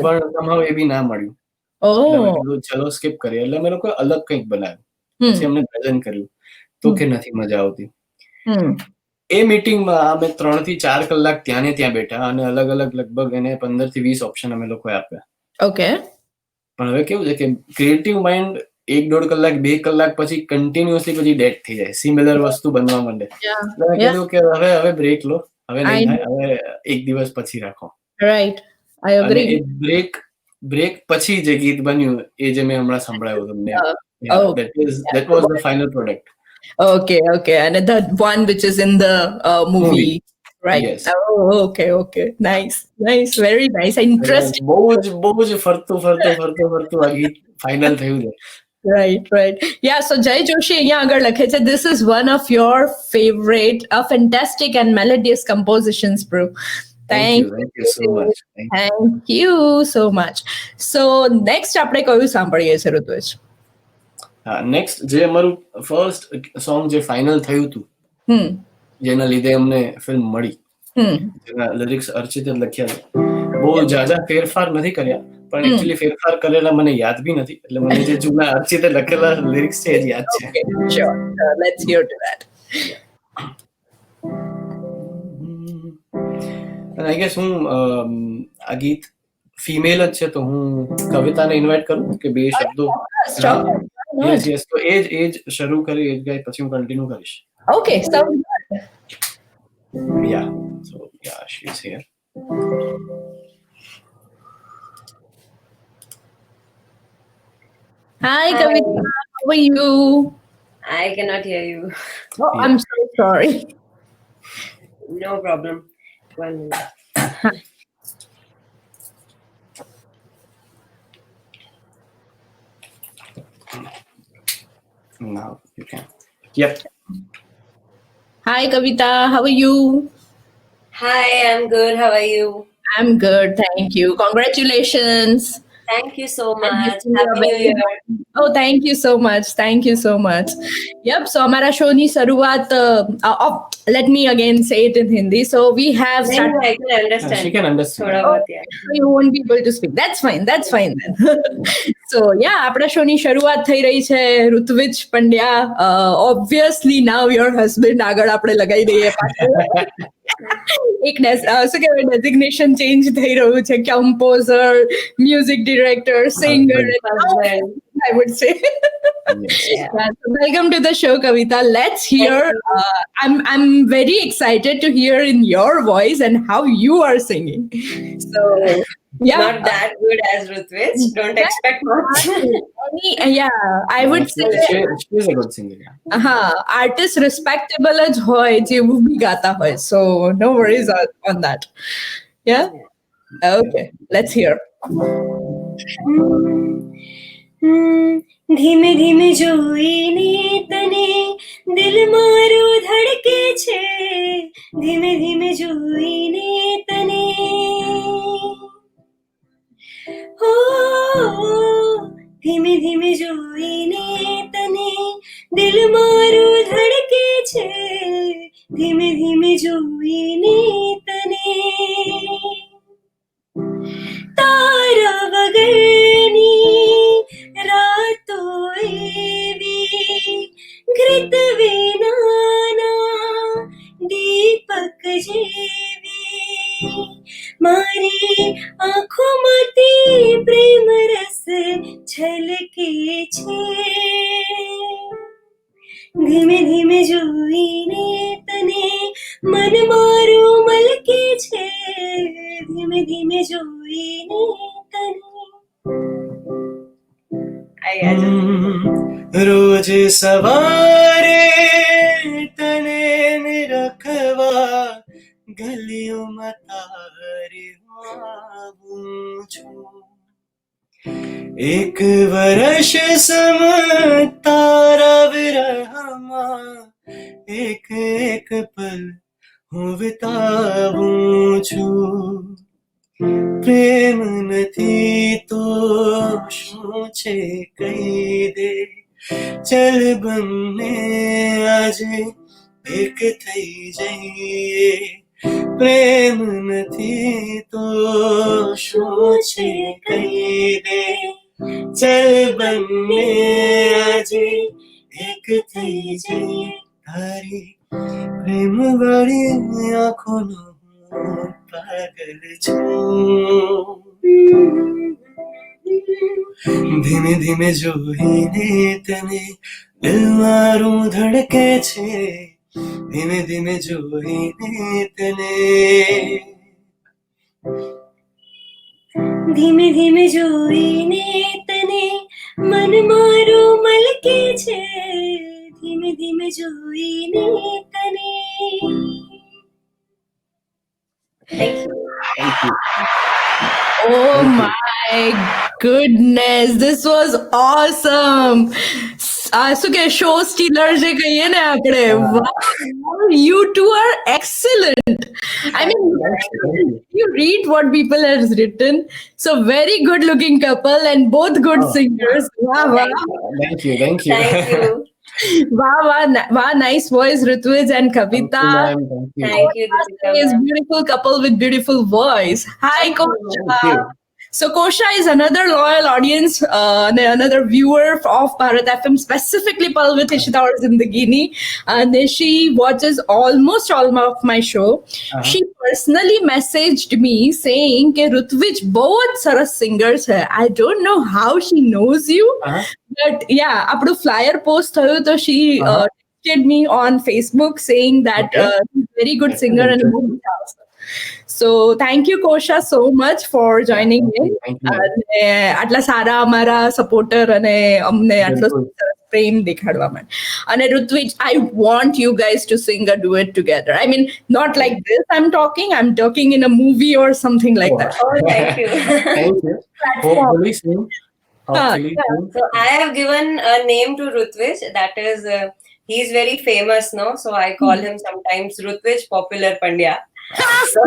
પણ તમારું એ બી ના મળ્યું, ચલો સ્કીપ કરીએ. એટલે અમે લોકો અલગ કંઈક બનાવ્યું. પછી અમને પ્રેઝન્ટ કર્યું, તો કે નથી મજા આવતી. એ મીટિંગમાં અમે 3 થી 4 કલાક ત્યાં ને ત્યાં બેઠા, અને અલગ અલગ લગભગ એને 15 થી 20 ઓપ્શન અમે લોકો આપ્યા. ઓકે, પણ હવે કેવું છે કે ક્રિએટિવ માઇન્ડ 1-1.5 કલાક 2 કલાક પછી કન્ટિન્યુઅસલી પછી ડેડ થઈ જાય, સિમિલર વસ્તુ બનવા માંડે. કીધું કે હવે બ્રેક લો, હવે નહીં થાય, હવે એક દિવસ પછી રાખો. Right, I agree. એ બ્રેક પછી જે ગીત બન્યું એ જે મેં હમણાં સંભળાયું તમને, that was the final product. Okay, and the one which is in the movie. Right. Yes. Oh, okay. Nice. Very nice. Interesting. બહુ જ ફરતું આ ગીત ફાઇનલ થયું છે. Right. Yeah, so Jay Joshi અહીંયા આગળ લખે છે, this is one of your favorite, fantastic and melodious compositions, bro. Thank you so much. Thank you so much. So next આપણે કયું સાંભળીએ છે ઋતુજ? હા, નેક્સ્ટ જે અમારું ફર્સ્ટ સોંગ જે ફાઇનલ થયું હતું, જેના લીધે અમને ફિલ્મ મળી, જેના લિરિક્સ અર્ચિતે લખ્યા છે. બહુ જાજા ફેરફાર નથી કર્યા, પણ એકચ્યુઅલી ફેરફાર કરેલા મને યાદ બી નથી, એટલે મને જે જૂના અર્ચિતે લખેલા લિરિક્સ છે એ યાદ છે. Sure. Let's hear to that. અને આઈ ગેસ હું આ ગીત ફિમેલ જ છે, તો હું કવિતાને ઇન્વાઇટ કરું કે 2 શબ્દો. યસ, તો એ જ શરૂ કરી, એ જ ગાય, પછી હું કન્ટિન્યુ કરીશ. Okay, sounds good. Yeah, so yeah, she's here. Hi, Hi. Kavita. How are you? I cannot hear you. Oh, I'm so sorry. No problem. 1 minute. Now you can. Yep. Hi, Kavita. How are you? Hi, I'm good. How are you? I'm good. Thank you. Congratulations. Thank you so And much. wishing you a Happy New very Year. Oh, thank you so much. Thank you so much. Yep. So, हमारा show ની શરૂઆત let me again say it in Hindi. So, we have Then started. I can understand. She can understand. थोड़ा बहुत यार. So you won't be able to speak. That's fine. That's fine then. So yeah, આપણા show ની શરૂઆત થઈ રહી છે. Rutvij Pandya, obviously now your husband આગળ આપણે લગાઈ દઈએ પાછળ. એક શું કહેવાય ડેઝિગ્નેશન ચેન્જ થઈ રહ્યું છે. Composer, music director, singer, Husband. I would say. Yes. Yeah, so welcome to the show, Kavita. Let's hear. I'm very excited to hear in your voice and how you are singing. So yeah, Not that good as Rutvij. Don't expect much. yeah, I would say She is a good singer. artist respectable જ હોય જેવું બી ગાતા હોય. So no worries on that. Yeah. Okay, let's hear. ધીમે ધીમે જોઈને તને દિલ મારો ધડકે છે ધીમે ધીમે જોઈને તને હો ધીમે ધીમે જોઈને તને દિલ મારો ધડકે છે ધીમે ધીમે જોઈને તને તારા વગરની રાતો એવી ઘૃત વિનાના દીપક જેવી મારી આંખોમાંથી પ્રેમ રસ છલકે છે ધીમે ધીમે જોઈને તને મન મારું મલકે છે ધીમે ધીમે જોઈને તને રોજ સવારે તને નિરખવા ગલીઓમાં તારે આવું છું એક વર્ષ સમ તારા વિરહમાં એક એક પલ હું વિતાવું છું પ્રેમ નથી તો શું છે કહી દે ચલ બંને આજે એક થઈ જઈએ પ્રેમ નથી તો શું છે કહી દે ચલ બંને આજે એક થઈ જઈએ તારી પ્રેમ વાળી આંખોનો પાગલ છું ધીમે ધીમે જોઈને તને દિલ મારું ધડકે છે ધીમે ધીમે જોઈને તને ધીમે ધીમે જોઈને તને મન મારું મલકે છે ધીમે ધીમે જોઈને તને Thank you. Oh my goodness, this was awesome. શું કે શો સ્ટીલર જે કહીએ ને આપણે, wow, you two are excellent. I mean, you read what people have written. So very good looking couple and both good singers. Wow, wow. Thank you. Thank you. Thank you. Wow, nice voice, Rutvij and Kavita. Thank you. Thank you, Deepika Is ma'am. beautiful couple with beautiful voice. Hi, Kosha. Thank you. So Kosha is another loyal audience, another viewer of Bharat FM, specifically Pal with Ishita or Zindagini. And she watches almost all of my show. She personally messaged me saying that Rutvij both saras singers hai. I don't know how she knows you, but yeah, apdu flyer post thayu to she texted me on Facebook saying that he's very good singer and બહુ મજા આવશે. So thank you Kosha so much for joining in. Thank you. અને આટલા સારા અમારા supporter અને અમને આટલો પ્રેમ દેખાડવા માટે. અને Rutvij, I want you guys to sing a duet together. I mean, not like this I'm talking in a movie or something like that. Oh, thank you. Thank you. Hopefully soon. Hopefully soon. So I have given a name to Rutvij. That is, he's very famous now. So I call him sometimes Rutvij Popular Pandya. So,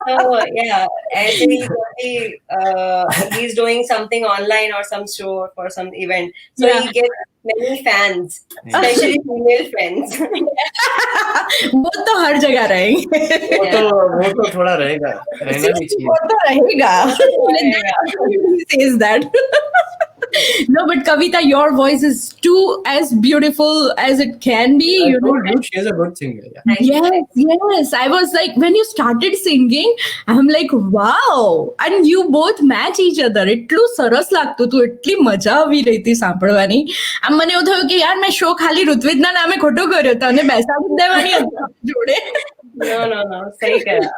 so yeah, actually he's doing something online or some show for some event. So he gets many fans, especially female fans. वो तो हर जगह रहेंगे. वो तो थोड़ा रहेगा, रहना भी चाहिए. वो तो रहेगा. He says that. No, but Kavita, your voice is too as beautiful as it can be. I You know. told you she is a good singer. Yeah. Yes. I was like, when you started singing, I'm like, wow. And you both match each other. એટલું સરસ લાગતું હતું, એટલી મજા આવી રહી હતી સાંભળવાની. આમ મને એવું થયું કે યાર મેં શો ખાલી ઋત્વિજના નામે ખોટો કર્યો હતો અને બેસાડી જ દેવાની હતી આપણી જોડે. No. सही करा.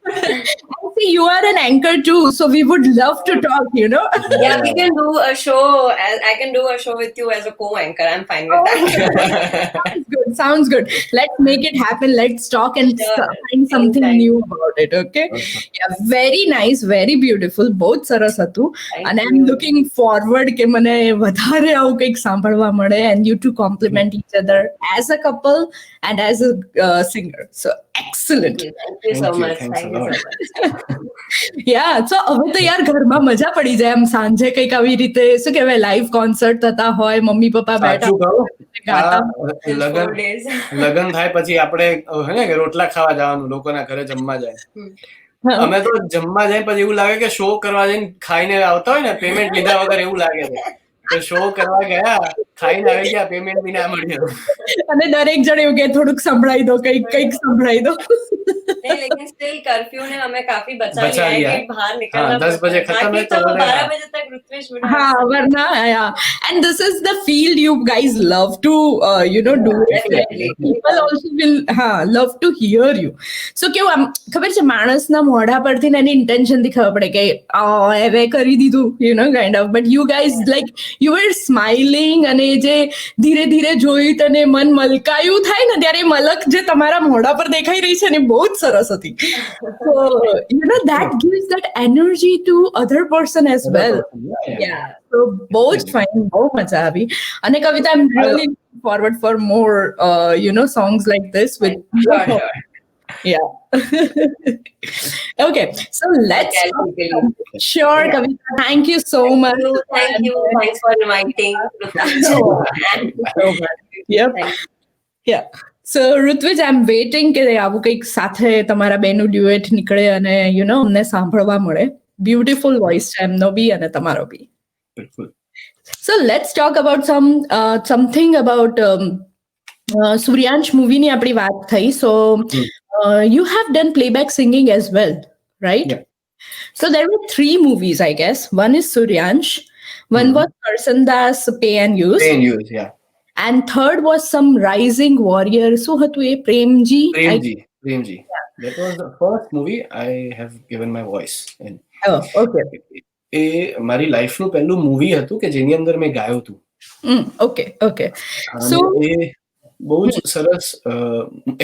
I see you are an anchor too, so we would love to talk, you know. Yeah, we can do a show. I can do a show with you as a co-anchor. I'm fine with that. Sounds good. Let's make it happen. Let's talk and Sure. find something Anytime. new about it, okay? Yeah, very nice, very beautiful. बहुत સરસ હતું. Thank And I'm you. looking forward કે મને વધારે આવું કંઈક સાંભળવા મળે and you two complement each other as a couple and as a singer. So excellent. Thank you so Thank you. much. Thanks Thank a you lot. so much. Yeah, so હવે તો યાર ઘરમાં મજા પડી જાય આમ સાંજે કંઈક આવી રીતે શું કહેવાય લાઈવ કોન્સર્ટ થતા હોય, મમ્મી પપ્પા બેઠા સાચું કહું, ગાતા. In 4 days. લગન થાય પછી આપણે હે ને કે રોટલા ખાવા જવાનું, લોકોના ઘરે જમવા જાય. અમે તો જમવા જાય પછી એવું લાગે કે શો કરવા જઈને ખાઈને આવતા હોય ને, પેમેન્ટ લીધા વગર એવું લાગે છે. તો શો કરવા ગયા, ખાઈને આવી ગયા, પેમેન્ટ બી ના મળ્યું. અને દરેક જણ એવું કે થોડુંક સંભળાઈ દો, કંઈક સંભળાઈ દો. नहीं, लेकिन स्टिल कर्फ्यू ने हमें काफी बचा बचा लिया लिया है है। कि बाहर हाँ, निकलना 10 बजे पड़ता है। खत्म है बाकी तो तो बोले 12 हाँ। बजे तक ऋत्विज would हाँ, have वरना yeah. And this is the field you guys love to do it. Definitely. People also will love to hear you. So કેવું આમ ખબર છે માણસના મોઢા પરથી ને એની intention થી ખબર પડે કે હવે કરી દીધું, kind of. But you guys like you were smiling અને જે ધીરે ધીરે જોઈ તને મન મલકાયું થાય ને ત્યારે મલક જે તમારા મોઢા પર દેખાઈ રહી છે ને બહુ જ સરસ હતી. So that gives that energy to other person as well. Yeah. So both fine, both much happy. And Kavita, I'm really looking forward for more, songs like this with. Sure. Yeah. Okay. So let's. Okay, Sure, Kavita. Thank you so much. Thank you. Thanks for inviting Ritviz. Yep. Thank Yeah. So Rutvij, I'm waiting કે આવું કંઈક સાથે તમારા બેનું duet નીકળે અને અમને સાંભળવા મળે. બ્યુટીફુલ વોઇસ છે એમનો બી અને તમારો બી. બિલકુલ. So let's talk about something about Suryansh movie ની આપણી વાત થઈ. So you have done playback singing as well, right? Yeah. So there were 3 movies, I guess. One is Suryansh, one was Karsan Das Pay and Use, Pay and Use, yeah. and third was some rising warrior. So હતું એ Premji. Premji. That was the first movie I have given my voice in. Oh, okay. એ મારી લાઈફનું પહેલું movie હતું કે જેની અંદર મેં ગાયું હતું. Okay. અને So એ બહુ જ સરસ,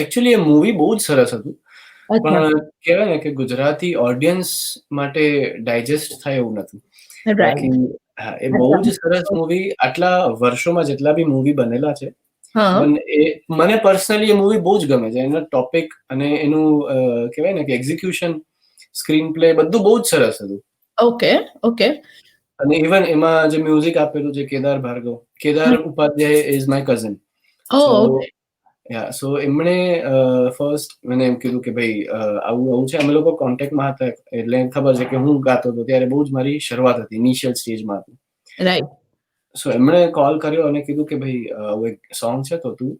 એકચ્યુઅલી એ મૂવી બહુ જ સરસ હતું, પણ કહેવાય ને કે ગુજરાતી ઓડિયન્સ માટે ડાયજેસ્ટ થાય એવું નતું. right. બાકી હા, એ બહુ જ સરસ મૂવી, આટલા વર્ષોમાં જેટલા બી મૂવી બનેલા છે, મને પર્સનલી એ મૂવી બહુ જ ગમે છે. એનો ટોપિક અને એનું કહેવાય ને કે એક્ઝિક્યુશન, સ્ક્રીન પ્લે બધું બહુ જ સરસ હતું. Okay. અને ઇવન એમાં જે મ્યુઝિક આપેલું છે Kedar Bhargav, Kedar Upadhyay is my cousin. So એમણે ફર્સ્ટ મને એમ કીધું કે ભાઈ આવું છે. અમે લોકો કોન્ટેક્ટમાં હતા, એટલે ખબર છે કે હું ગાતો હતો ત્યારે બહુ જ મારી શરૂઆત હતી, ઇનિશિયલ સ્ટેજમાં હતી. Right. સો એમણે કોલ કર્યો અને કીધું કે ભાઈ આવું એક સોંગ છે તો તું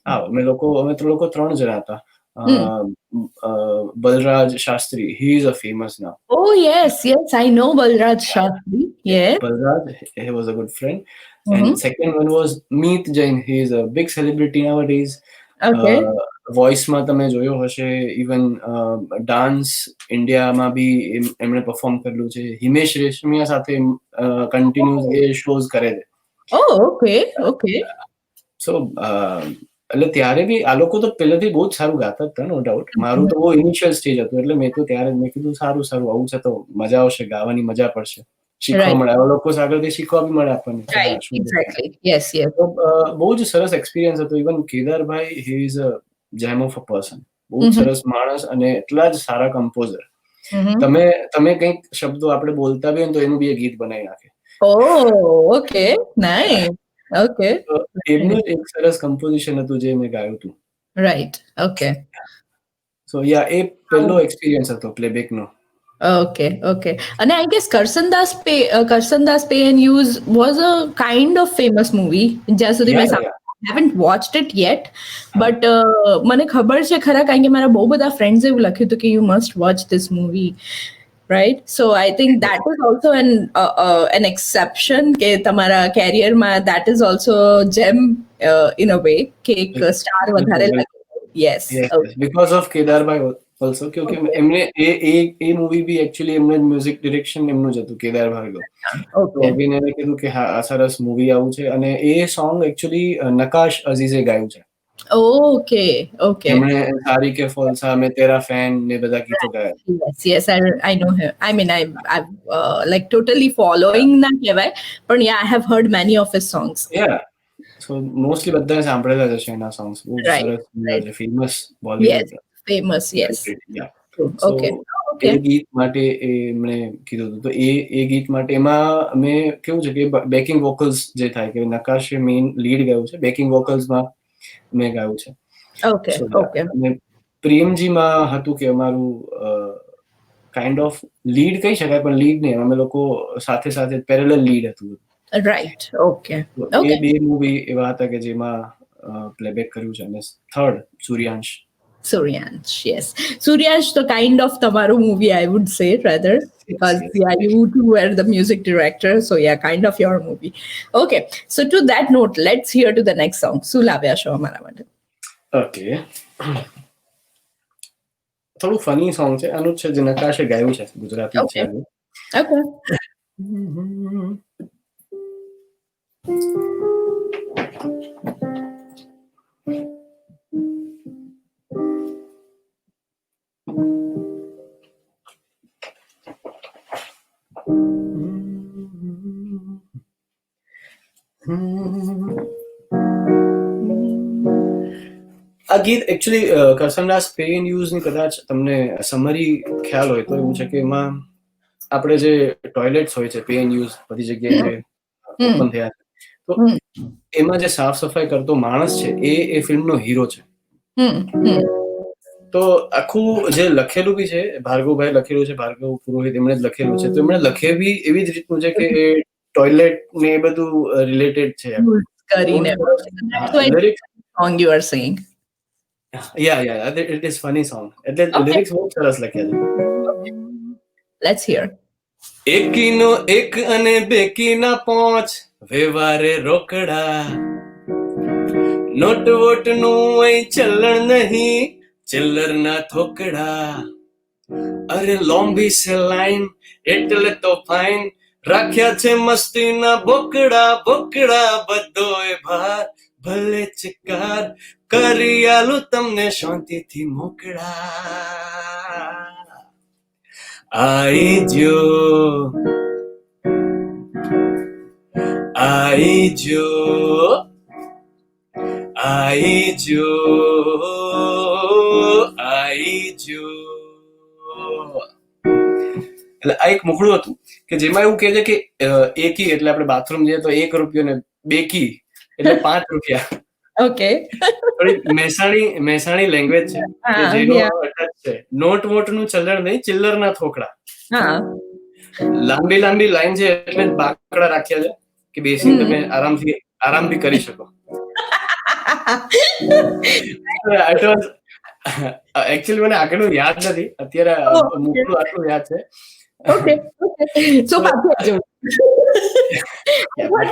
આવ. અમે તો લોકો 3 જણા હતા. Balraj Shastri, he is a famous now. Oh yes, I know Balraj Shastri. Yeah. Balraj, he was a good friend. And second one was Meet Jain. He is a big celebrity nowadays. Okay. વોઇસમાં તમે જોયો હશે, even dance ઇન્ડિયામાં બી એમણે perform કરેલું છે. હિમેશ રેશમિયા સાથે continuous એ shows કરે છે. Oh, okay. Okay. સો એટલે ત્યારે બી આ લોકો તો પહેલેથી બહુ જ સારું ગાતા હતા, નો ડાઉટ. મારું તો બહુ ઇનિશિયલ સ્ટેજ હતું, એટલે મેં તો ત્યારે મેં કીધું સારું આવું છે તો મજા આવશે, ગાવાની મજા પડશે, શીખવા મળે, આ લોકો આગળથી શીખવા બી મળે આપણને. Right. Exactly. Yes. Yes. તો બહુ જ સરસ એક્સપિરિયન્સ હતો. ઇવન કેદારભાઈ, હી ઇઝ અ જેમ ઓફ અ પર્સન, બહુ જ સરસ માણસ અને એટલા જ સારા કમ્પોઝર. તમે કંઈક શબ્દો આપણે બોલતા બી હોય તો એનું બી એક ગીત બનાવી નાખે. Oh, okay. Nice. Okay. એમનું જ એક સરસ કમ્પોઝિશન હતું જે મેં ગાયું હતું. Right. Okay. સો યા એ પહેલો એક્સપિરિયન્સ હતો પ્લેબેકનો. Okay. Okay. And I guess Karsandas Pay and Use was a kind of famous movie. જ્યાં સુધી મેં haven't watched it yet, but મને ખબર છે ખરા, કારણ કે મારા બહુ બધા ફ્રેન્ડ્સ એવું લખ્યું હતું કે you must watch this movie, right? So I think that is also an exception કે તમારા career-માં that is also gem in a way કે એક સ્ટાર વધારે લાગે. Yes. Because of કેદારભાઈ also, क्योंकि એમને એ મૂવી બી એકચ્યુઅલી એમને મ્યુઝિક ડિરેક્શન એમનું જ હતું, કેદાર ભાર્ગવ. તો અભિનયને કીધું કે હા આ સરસ મૂવી આવું છે, અને એ સોંગ એકચ્યુઅલી નકાશ અઝીઝે ગાયું છે. Okay. Okay. એમણે સારી કે ફોલસા, મેં તેરા ફેન ને બધા ગીતો ગાયા. Yes, I know him. I mean, I'm like totally following ના કહેવાય, પણ yeah, I have heard many of his songs. Yeah. So mostly બધાએ સાંભળેલા જ હશે એના songs. બહુ સરસ famous Bollywood. Yes, famous. Yes. Yeah. Okay. એ ગીત માટે એમણે કીધું હતું. તો એ ગીત માટે એમાં અમે કેવું છે કે બેકિંગ વોકલ્સ જે થાય કે નકાશે મેઇન લીડ ગાયું છે, બેકિંગ વોકલ્સમાં મેં ગાયું છે. Okay. Okay. અને પ્રેમજીમાં હતું કે અમારું કાઇન્ડ ઓફ લીડ કહી શકાય, પણ લીડ નહીં, અમે લોકો સાથે સાથે પેરેલલ લીડ હતું. Right. Okay. એ બે મૂવી એવા હતા કે જેમાં પ્લેબેક કર્યું છે. અને third Suryansh, yes. Suryansh, the kind of Tamaru movie, I would say, rather, because yeah, you two were the music director, so yeah, kind of your movie. Okay, so to that note, let's hear to the next song. Sulavya Show Amara માટે. Okay. થોડું funny song છે, આનું છે જે નકાશે ગાયું છે, ગુજરાતી છે. Okay. આ ગીત actually Karsandas pay and use ની કદાચ તમને સમરી ખ્યાલ હોય તો એવું છે કે એમાં આપણે જે ટોયલેટ્સ હોય છે પે એન્ડ યુઝ બધી જગ્યાએ ઓપન થયા છે, તો એમાં જે સાફ સફાઈ કરતો માણસ છે એ ફિલ્મનો હીરો છે. તો આખું જે લખેલું બી છે, ભાર્ગવભાઈ લખેલું છે, ભાર્ગવ પુરોહિત એમણે જ લખેલું છે. તો એમણે લખેવી એવી જ રીતનું છે કે એ ટોયલેટ ને એ બધું રિલેટેડ છે. Song you are saying. Yeah, it is funny song. એટલે લિરિક્સ બહુ સરસ લખ્યા છે. Let's hear. એકીનો એક અને બેકીના પાંચ વ્યવહારે રોકડા, નોટ વોટ નું અહીં ચલણ નહીં, ચિલ્લરના થોકડા. અરે લોમ્બી સે લાઈન એટલે તો ફાઇન, રાખ્યા છે મસ્તીના બોકડા બોકડા, બધોય ભાર ભલે ચિકાર, કરી આલું તમને શાંતિથી મોકળા. આઈ જો આઈ જો આઈ જો આઈ જો. એટલે આ એક મુખડું હતું કે જેમાં એવું કહે છે કે એકી એટલે આપણે બાથરૂમ જઈએ તો 1 રૂપિયો ને બેકી એટલે 5 રૂપિયા. Okay. મહેસાણી લેંગ્વેજ છે કે જેનો અટક છે નોટ વોટ નું ચલણ નહીં, ચિલ્લરના થોકડા. લાંબી લાંબી લાઈન છે એટલે બાકડા રાખ્યા છે કે બેસીને તમે આરામથી કરી શકો. એકચ્યુઅલી મને આગળનું યાદ નથી અત્યારે, મુખડું આટલું યાદ છે. Okay. So okay,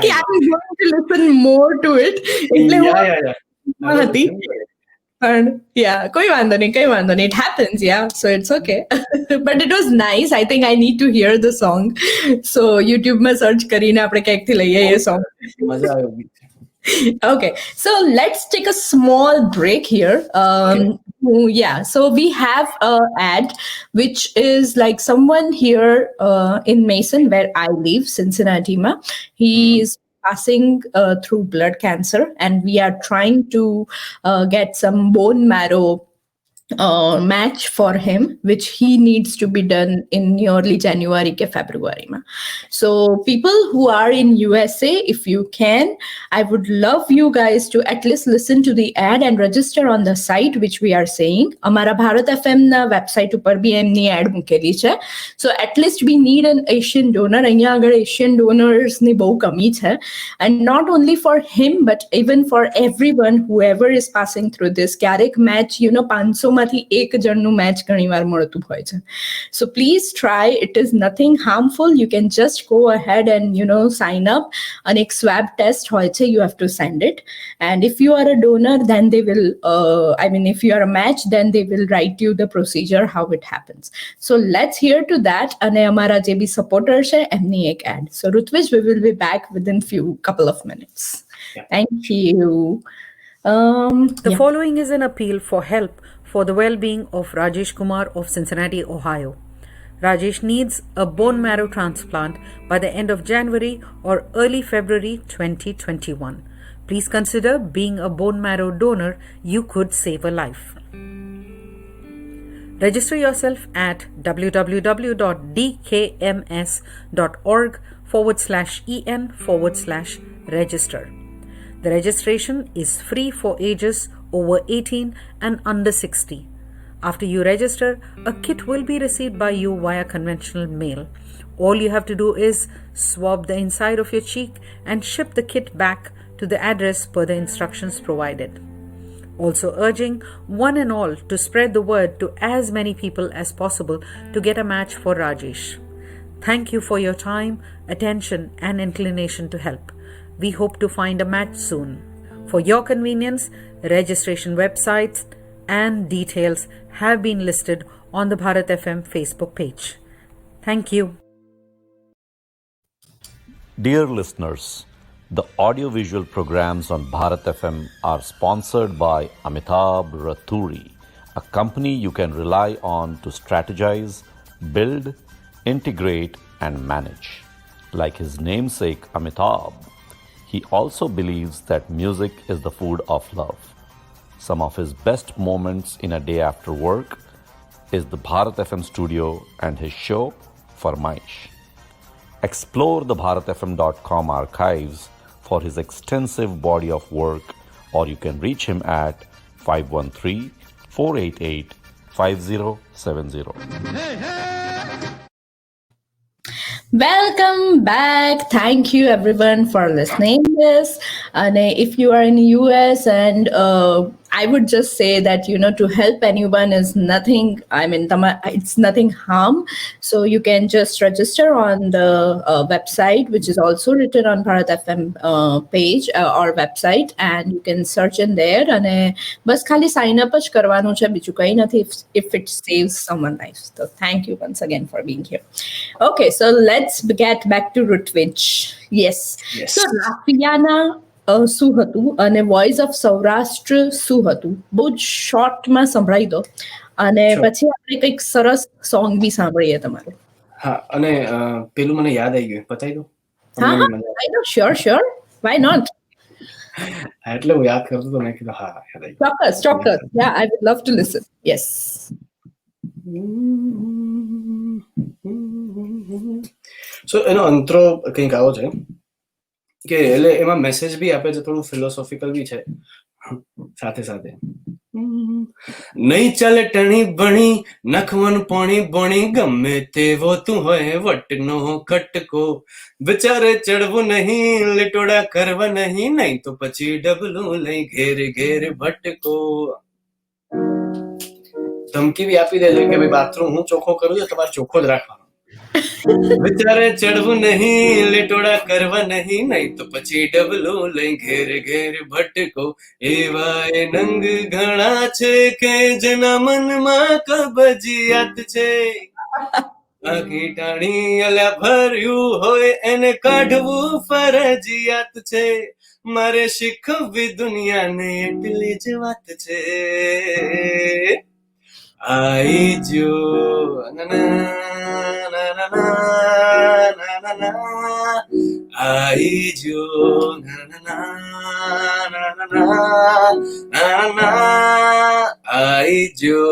I was going to listen more to it. Yeah. પણ કોઈ વાંધો નહીં. It happens, yeah, so it's okay. But it was nice. I think I need to hear the song. So YouTube માં search કરીને આપણે ક્યાંકથી લઈએ એ song. મજા આવ્યો ગીત. Okay, so let's take a small break here. So we have an ad which is like someone here in Mason, where I live, Cincinnati. He is passing through blood cancer, and we are trying to get some bone marrow match for him, which he needs to be done in early January ke February. So people who are in USA, if you can, I would love you guys to at least listen to the ad and register on the site which we are saying. Amara Bharat FM na website upar bhi emni ad mukeli છે. So at least we need an Asian donor. અહીંયા આગળ Asian donors ની બહુ કમી છે. And not only for him, but even for everyone, whoever is passing through this. ક્યારેક match, 500 માંથી એક જણનું મેચ ઘણીવાર મળતું હોય છે. So please try. It is nothing harmful. You can just go ahead and sign up. And એક swab test હોય છે. You have to send it. And if you are a donor, then they will if you are a match, then they will write you the procedure how it happens. So let's hear to that. અને અમારા જે બી supporter છે એમની એક ad. So Rutvish, we will be back within couple of minutes. Yeah. Thank you. The following is an appeal for help for the well-being of Rajesh Kumar of Cincinnati, Ohio. Rajesh needs a bone marrow transplant by the end of January or early February 2021. Please consider being a bone marrow donor. You could save a life. Register yourself at www.dkms.org/en/register. The registration is free for ages over 18 and under 60. After you register, a kit will be received by you via conventional mail. All you have to do is swab the inside of your cheek and ship the kit back to the address per the instructions provided. Also urging one and all to spread the word to as many people as possible to get a match for Rajesh. Thank you for your time, attention, and inclination to help. We hope to find a match soon. For your convenience, registration websites and details have been listed on the Bharat FM Facebook page. Thank you. Dear listeners, the audiovisual programs on Bharat FM are sponsored by Amitabh Rathuri, a company you can rely on to strategize, build, integrate, and manage. Like his namesake Amitabh, he also believes that music is the food of love. Some of his best moments in a day after work is the Bharat FM studio and his show Farmaish. Explore the bharatfm.com archives for his extensive body of work, or you can reach him at 513-488-5070. Welcome back. Thank you everyone for listening this. And if you are in the US, and I would just say that to help anyone is nothing. It's nothing harm. So you can just register on the website, which is also written on Bharat FM page or website, and you can search in there. And bas khali sign up જ કરવાનું છે, બીજું કંઈ નથી, if it saves someone's life. So thank you once again for being here. Okay, so let's get back to Rutvish. Yes. So Rafiana શું હતું અને voice of Saurashtra શું હતું, બહુ જ શોર્ટમાં સંભળાવી દો, અને પછી આપણે કંઈક સરસ સોંગ બી સાંભળીએ તમારું. હા, અને પેલું મને યાદ આવી ગયું, બતાવી દો. હા, શ્યોર, વાય નોટ. એટલે હું યાદ કરતો તો, મેં કીધું હા યાદ આવી ગયું. ચોક્કસ. Yeah, I would love to listen. Yes. સો એનો અંતરો કંઈક આવો છે કે એટલે એમાં મેસેજ બી આપે છે, થોડું ફિલોસોફિકલ બી છે સાથે સાથે. નહીં ચાલે ટણી બણી નખવન પોણી બોણી, ગમે તેવો તું હોય વટનો કટકો, વિચારે ચડવું નહીં લીટોડા કરવા નહીં, નહીં તો પછી ડબલું લઈ ઘેર ઘેર ભટકો. ધમકી બી આપી દે છે કે ભાઈ બાથરૂમ હું ચોખ્ખો કરું છું, તમારે ચોખ્ખો જ રાખવાનો. વિચારે ચડવું નહીં, લેટોડા કરવા નહીં, નહીં તો પછી ડબલો લઈ ઘેર ઘેર ભટકો. એવા એ નંગ ઘણા છે કે જેના મનમાં કબજિયાત છે. આખી ટાણી અલ્યા ભર્યું હોય એને કાઢવું ફરજિયાત છે. મારે શીખવવી દુનિયાને એટલી જ વાત છે. આઈ જો આઈ જો આઈ જો.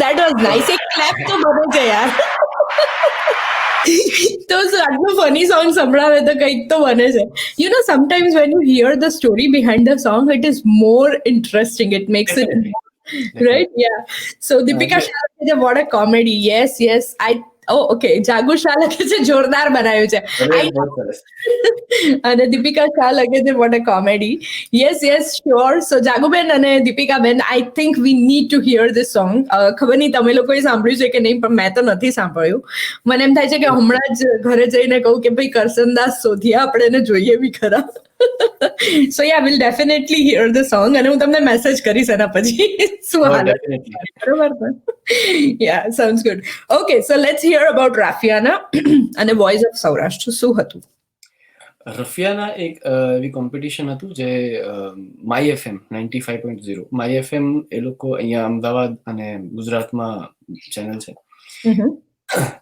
That was nice. એક clap તો બને છે યાર. તો આટલું ફની સોંગ સંભળાવે તો કંઈક તો બને છે. You know, sometimes when you hear the story behind the song, it is more interesting. It makes it right. Yeah. So Deepika Shah said, what a comedy. Yes. Okay. જાગુ Shah લખે છે જોરદાર બનાવ્યું છે. અને દીપિકા શાહ લખે છે what a comedy. Yes, sure. So જાગુબેન અને દીપિકાબેન, I think we need to hear this song. ખબર નહીં તમે લોકોએ સાંભળ્યું છે કે નહીં, પણ મેં તો નથી સાંભળ્યું. મને એમ થાય છે કે હમણાં જ ઘરે જઈને કહું કે ભાઈ કરસનદાસ શોધીએ, આપણે એને જોઈએ બી ખરા. So yeah, we'll definitely hear the song અને હું તમને મેસેજ કરીશ એના પછી શું હાલત. બરોબર. Yeah, sounds good. Okay, so let's hear about Rafiana અને Voice of Saurashtra. શું હતું? રફિયાના એક એવી કોમ્પિટિશન હતું જે માય એફએમ 95.0 માય એફએમ એ લોકો અહીંયા અમદાવાદ અને ગુજરાતમાં ચેનલ છે.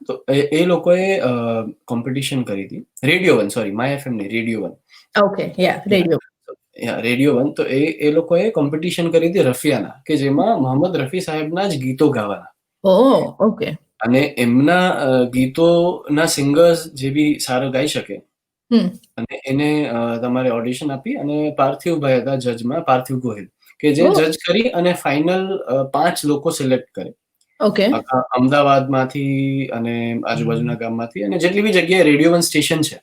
તો એ લોકોએ કોમ્પિટિશન કરી હતી. રેડિયો 1, સોરી, માય એફએમ નહીં, રેડિયો 1. ઓકે, યા રેડિયો 1. તો એ લોકોએ કોમ્પિટિશન કરી હતી રફિયાના, કે જેમાં મોહમ્મદ રફી સાહેબના જ ગીતો ગાવાના. ઓકે. અને એમના ગીતોના સિંગર્સ જે બી સારું ગાઈ શકે અને એને તમારે ઓડિશન આપી, અને પાર્થિવભાઈ હતા જજમાં, પાર્થિવ ગોહિલ, કે જે જજ કરી અને ફાઇનલ 5 લોકો સિલેક્ટ કરે. ઓકે. અમદાવાદમાંથી અને આજુબાજુના ગામમાંથી અને જેટલી બી જગ્યાએ રેડિયો 1 સ્ટેશન છે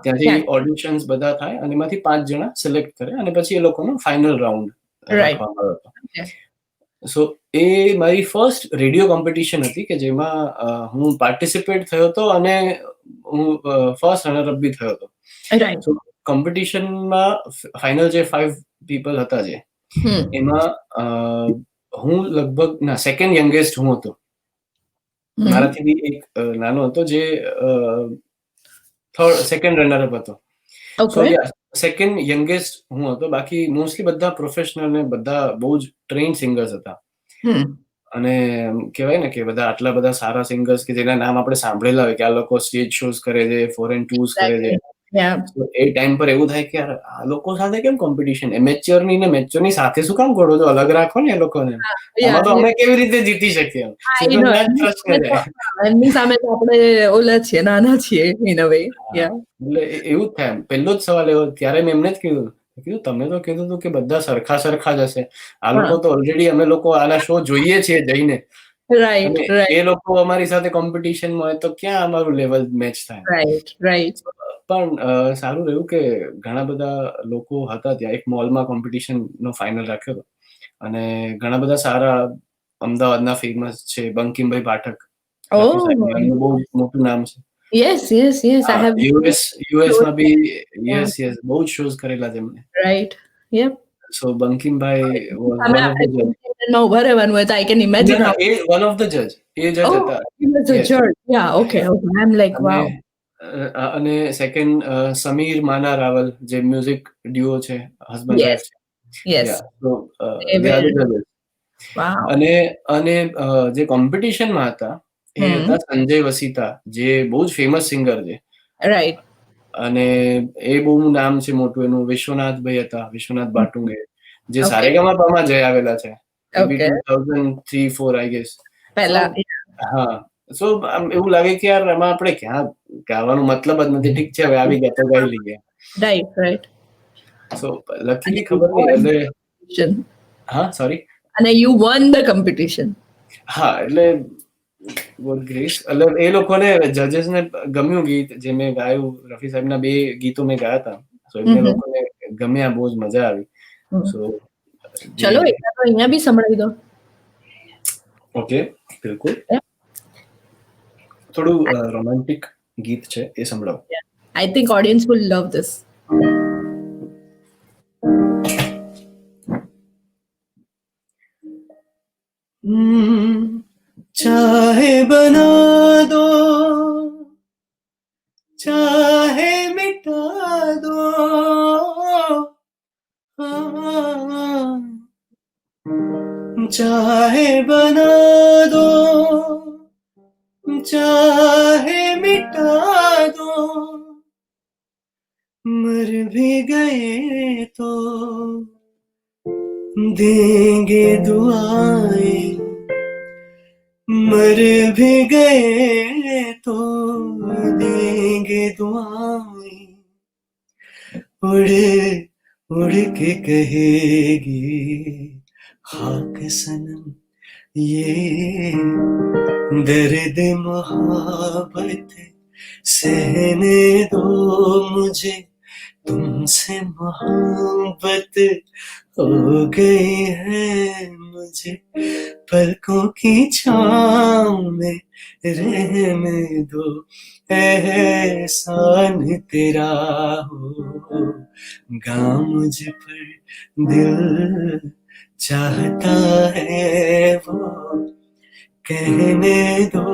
ત્યાંથી ઓડિશન્સ બધા થાય અને એમાંથી 5 જણા સિલેક્ટ કરે અને પછી એ લોકોનો ફાઇનલ રાઉન્ડ રાખવામાં આવ્યો હતો. સો એ મારી ફર્સ્ટ રેડિયો કોમ્પિટિશન હતી કે જેમાં હું પાર્ટિસિપેટ થયો હતો અને હું ફર્સ્ટ રનર અપ બી થયો હતો. સો કોમ્પિટિશનમાં ફાઇનલ જે 5 પીપલ હતા જે એમાં હું લગભગ સેકન્ડ યંગેસ્ટ હું હતો. મારાથી બી એક નાનો હતો જે સેકન્ડ રનર અપ હતો. સેકન્ડ યંગેસ્ટ હું હતો. બાકી મોસ્ટલી બધા પ્રોફેશનલ ને બધા બહુ જ ટ્રેન્ડ સિંગર્સ હતા. અને કહેવાય ને કે બધા આટલા બધા સારા સિંગર્સ કે જેના નામ આપણે સાંભળેલા હોય કે આ લોકો સ્ટેજ શોઝ કરે છે, ફોરેન ટૂર્સ કરે છે. એ ટાઈમ પર એવું થાય કે યાર આ લોકો સાથે કેમ કોમ્પિટિશન, એમેચ્યોર ની ને મેચ્યોર ની સાથે શું કામ કરો છો, અલગ રાખો ને એ લોકોને, આમાં તો અમે કેવી રીતે જીતી શકીએ. એમની સામે તો આપણે ઓલા છીએ, નાના છીએ ઇન અ વે. એટલે એવું જ થાય. પહેલો જ સવાલ એવો, ત્યારે મેં એમને જ કીધું તમે તો કીધું હતું કે બધા સરખા જ હશે, આ લોકો તો ઓલરેડી અમે લોકો આના શો જોઈએ છીએ જઈને, એ લોકો અમારી સાથે કોમ્પિટિશનમાં હોય તો ક્યાં અમારું લેવલ મેચ થાય. પણ સારું રહ્યું કે ઘણા બધા લોકો હતા ત્યાં. એક મોલમાં કોમ્પિટિશન નો ફાઇનલ રાખ્યો હતો અને ઘણા બધા સારા અમદાવાદના ફેમસ છે. બંકિમભાઈ પાઠક બહુ મોટું નામ છે. Yes, I have. US માં બી બહુ જ શોઝ કરેલા છે એમને. Right. Yep. So બંકિમભાઈ ઉભા રહેવાનું હોય તો I can imagine. One of the judge. એ જજ હતા. He was a judge. Yeah, okay. I'm like, wow. અને સેકન્ડ સમીર માના રાવલ જે મ્યુઝિક ડ્યુઓ છે, હસબન્ડ વાઇફ છે. Yes. So અને જે કોમ્પિટિશનમાં હતા એ હતા સંજય વસીતા, જે બહુ જ ફેમસ સિંગર છે. રાઈટ. અને એ બહુ નામ છે મોટું એનું. વિશ્વનાથભાઈ હતા, વિશ્વનાથ બાટુંગે, જે સારેગામાપામાં જઈ આવેલા છે 2003-4 આઈ ગેસ પહેલા. હા. સો એવું લાગે કે યાર એમાં આપણે ક્યાં ગાવાનો મતલબ જ નથી. ઠીક છે, હવે આવી ગયા તો ગાઈ લઈએ. રાઈટ. સો લકીલી ખબર નહીં એટલે હા સોરી. અને યુ વન ધ કોમ્પિટિશન. હા, એટલે એટલે એ લોકોને જજેસને ગમ્યું ગીત જે મેં ગાયું. રફી સાહેબના 2 ગીતો મેં ગાયા હતા. સો એમને લોકોને ગમ્યા, બહુ જ મજા આવી. સો ચલો અહીંયા બી સંભળાવી દો. ઓકે, બિલકુલ. થોડું રોમેન્ટિક ગીત છે, એ સંભળાવો. I think audience will love this. चाहे बना दो, चाहे मिटा दो, चाहे बना दो, चाहे मिटा दो, मर भी गए तो देंगे दुआएं, मर भी गए तो देंगे दुआएं, उड़ उड़ के कहेगी खाक सनम ये दर्द मोहब्बत सहने दो मुझे, तुमसे मोहब्बत हो गई है मुझे, पलकों की छाँव में रहने दो, एहसान तेरा होगा मुझ पर, दिल चाहता है वो कहने दो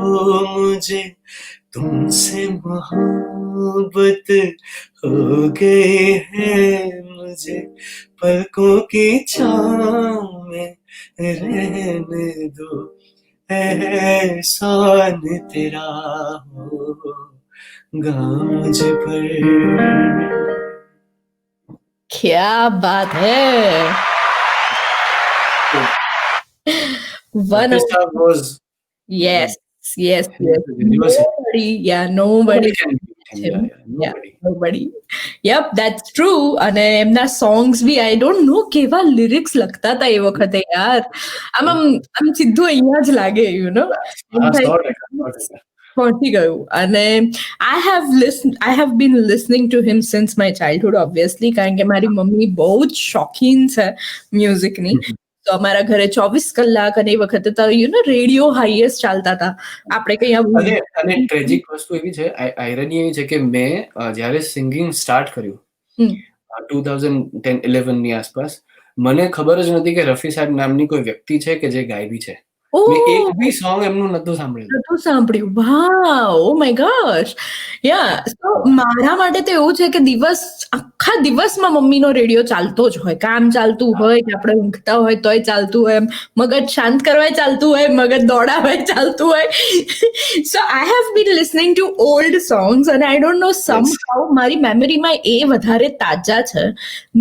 मुझे, तुमसे मोहब्बत हो गई है मुझे, पलकों की छाँव में रहने दो, एहसान तेरा होगा मुझ पर. क्या बात है. One of was yes. Nobody. Nobody. Yep, that's true. અને એમના songs B I don't know કેવા lyrics લખતા હતા એ વખતે યાર. આમ સીધું અહીંયા જ લાગે, you know. પહોંચી ગયું. અને I have been listening to him since my childhood obviously, કારણ કે મારી મમ્મી બહુ જ શોખીન છે મ્યુઝિકની. તો અમારા ઘરે 24 કલાક અને એ વખતે તો યુ નો રેડિયો હાઈએસ્ટ ચાલતા હતા. આપણે કઈ અને ટ્રેજિક વસ્તુ એવી છે, આયરની એવી છે કે મેં જ્યારે સિંગિંગ સ્ટાર્ટ કર્યું 2010-11 ની આસપાસ, મને ખબર જ નથી કે રફી સાહેબ નામની કોઈ વ્યક્તિ છે કે જે ગાયબી છે. મેં એક બી સોંગ એમનું નતું સાંભળ્યું. વાવ, ઓ માય ગોશ. યા, સો મારા માટે તો એવું છે કે આખા દિવસમાં મમ્મીનો રેડિયો ચાલતો જ હોય. કામ ચાલતું હોય કે આપણે ઊંઘતા હોય તોય ચાલતું હોય, મગજ શાંત કરવા ચાલતું હોય, મગજ દોડાવા ચાલતું હોય. So I have been listening to old songs અને આઈ ડોન્ટ નો સમહાઉ મારી મેમરીમાં એ વધારે તાજા છે.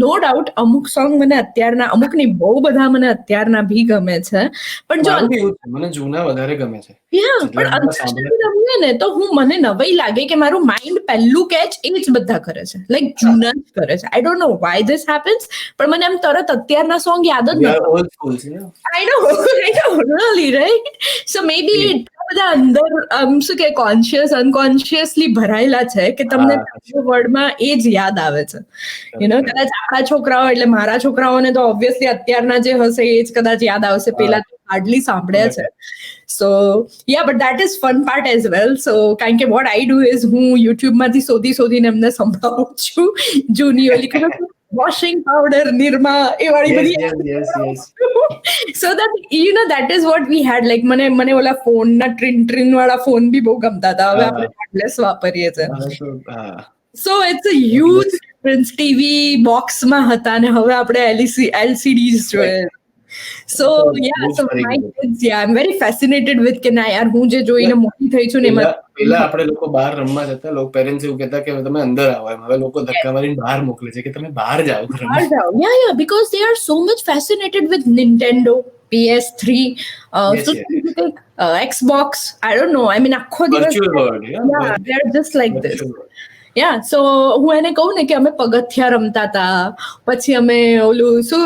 નો ડાઉટ અમુક સોંગ મને અત્યારના, અમુકની બહુ બધા મને અત્યારના બી ગમે છે, પણ જો મને જૂના વધારે ગમે છે. પણ રમીએ ને તો મને નવાઈ લાગે કે મારું માઇન્ડ પહેલું કેચ એ જ બધા કરે છે, લાઈક જૂના જ કરે છે. આઈ don't no Y this happens, પણ મને એમ તરત અત્યારના સોંગ યાદ જ નથી. આઈ નો really right. So maybe બધા અંદર શું કે કોન્શિયસ અનકોન્શિયસલી ભરાયેલા છે કે તમને વર્ડમાં એ જ યાદ આવે છે. યુ નો, કદાચ આપણા છોકરાઓ એટલે મારા છોકરાઓને તો ઓબ્વિયસલી અત્યારના જે હશે એ જ કદાચ યાદ આવશે, પેલા તો હાર્ડલી સાંભળ્યા છે. So yeah, but that is fun part as well. So કારણ કે વોટ આઈ ડુ ઇઝ હું યુટ્યુબમાંથી શોધીને એમને સંભળાવું છું જૂની ઓલી washing powder, Nirma, એ વાળી બધી. So that you know that is what we had. Like મને ઓલા ફોન ના ટ્રિન વાળા ફોન બી બહુ ગમતા હતા. હવે આપણે કાર્ડલેસ વાપરીએ છીએ. So it's a huge difference. TV બોક્સમાં હતા અને હવે આપણે LCDs જોઈએ. So yeah, so my kids, yeah, I'm very fascinated with કે ના યાર હું જે જોઈને મોટી થઈ છું ને એમાં પેલા આપણે લોકો બહાર રમવા જતા, લોકો પેરેન્ટ્સ એવું કહેતા કે તમે અંદર આવો, એમ હવે લોકો ધક્કા મારીને બહાર મોકલે છે કે તમે બહાર જાઓ. Yeah, because they are so much fascinated with Nintendo, PS3, Xbox, I don't know, I mean આખો દિવસ they are just like this. Yeah, so હું એને કહું ને કે અમે પગથિયા રમતા હતા, પછી અમે ઓલું શું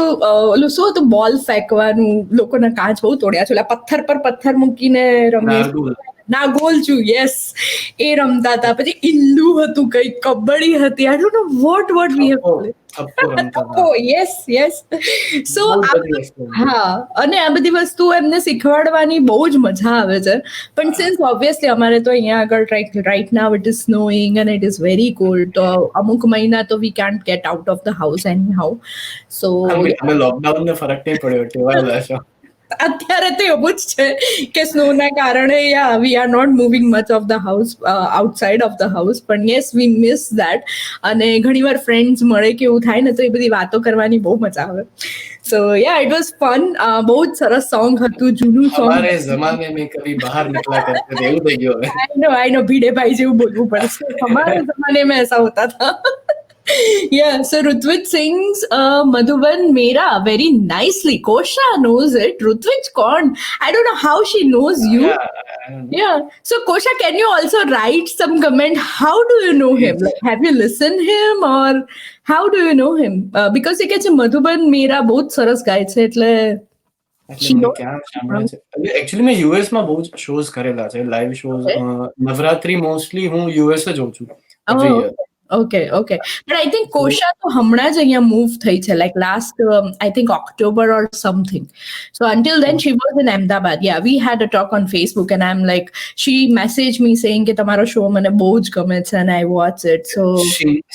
હતું બોલ ફેંકવાનું, લોકોના કાચ બહુ તોડ્યા છે, ઓલા પથ્થર પર પથ્થર મૂકીને રમીએ. નાગોલચું, યસ, એ રમતા હતા. પછી ઇલ્લુ હતું, કઈ કબડ્ડી હતી, I don't know what we have played. Yes. So હા, અને આ બધી વસ્તુ એમને શીખવાડવાની બહુ જ મજા આવે છે. પણ સિન્સ ઓબ્વિયસલી અમારે તો અહીંયા આગળ right now it is snowing and it is very cold, તો અમુક મહિના તો we can't get out of the house anyhow. So lockdown ને ફરક નહીં પડ્યો, ટેવાયેલા છો. અત્યારે તો એવું જ છે કે સ્નોના કારણે we are not moving much of the house, outside of the house. પણ યસ, વી મિસ દેટ. અને ઘણીવાર ફ્રેન્ડ્સ મળે કે એવું થાય ને તો એ બધી વાતો કરવાની બહુ મજા આવે. સો યા, ઇટ વોઝ ફન. બહુ જ સરસ સોંગ હતું, જૂનું સોંગ. હમારે જમાને મેં કભી બહાર નિકલા કરતે થે, એવું થઈ ગયું હવે. આઈ નો ભીડે ભાઈ જેવું બોલવું પડશે. હમારે જમાને મેં એસા હોતા થા. Yeah, so Rutvij sings Madhuban Mera very nicely. Kosha knows it. Rutvij kaun? I don't know how she knows you. Yeah. So Kosha, can you also write some comment? How do you know him? Like, have you listened him or how do you know him? Because એ કહે છે મધુબન મેરા બહુ જ સરસ ગાય છે, એટલે actually મેં US માં બહુ જ શોઝ કરેલા છે, લાઈવ શોઝ. નવરાત્રી મોસ્ટલી હું યુએસ જ જોઉં છું. Okay. But I think Kosha તો હમણાં જ અહીંયા મૂવ થઈ છે, like last I think October or something. So until then she was in Ahmedabad. Yeah, we had a talk on Facebook and I'm like, she messaged me saying કે તમારો show મને બહુ જ ગમે છે and I watch it. So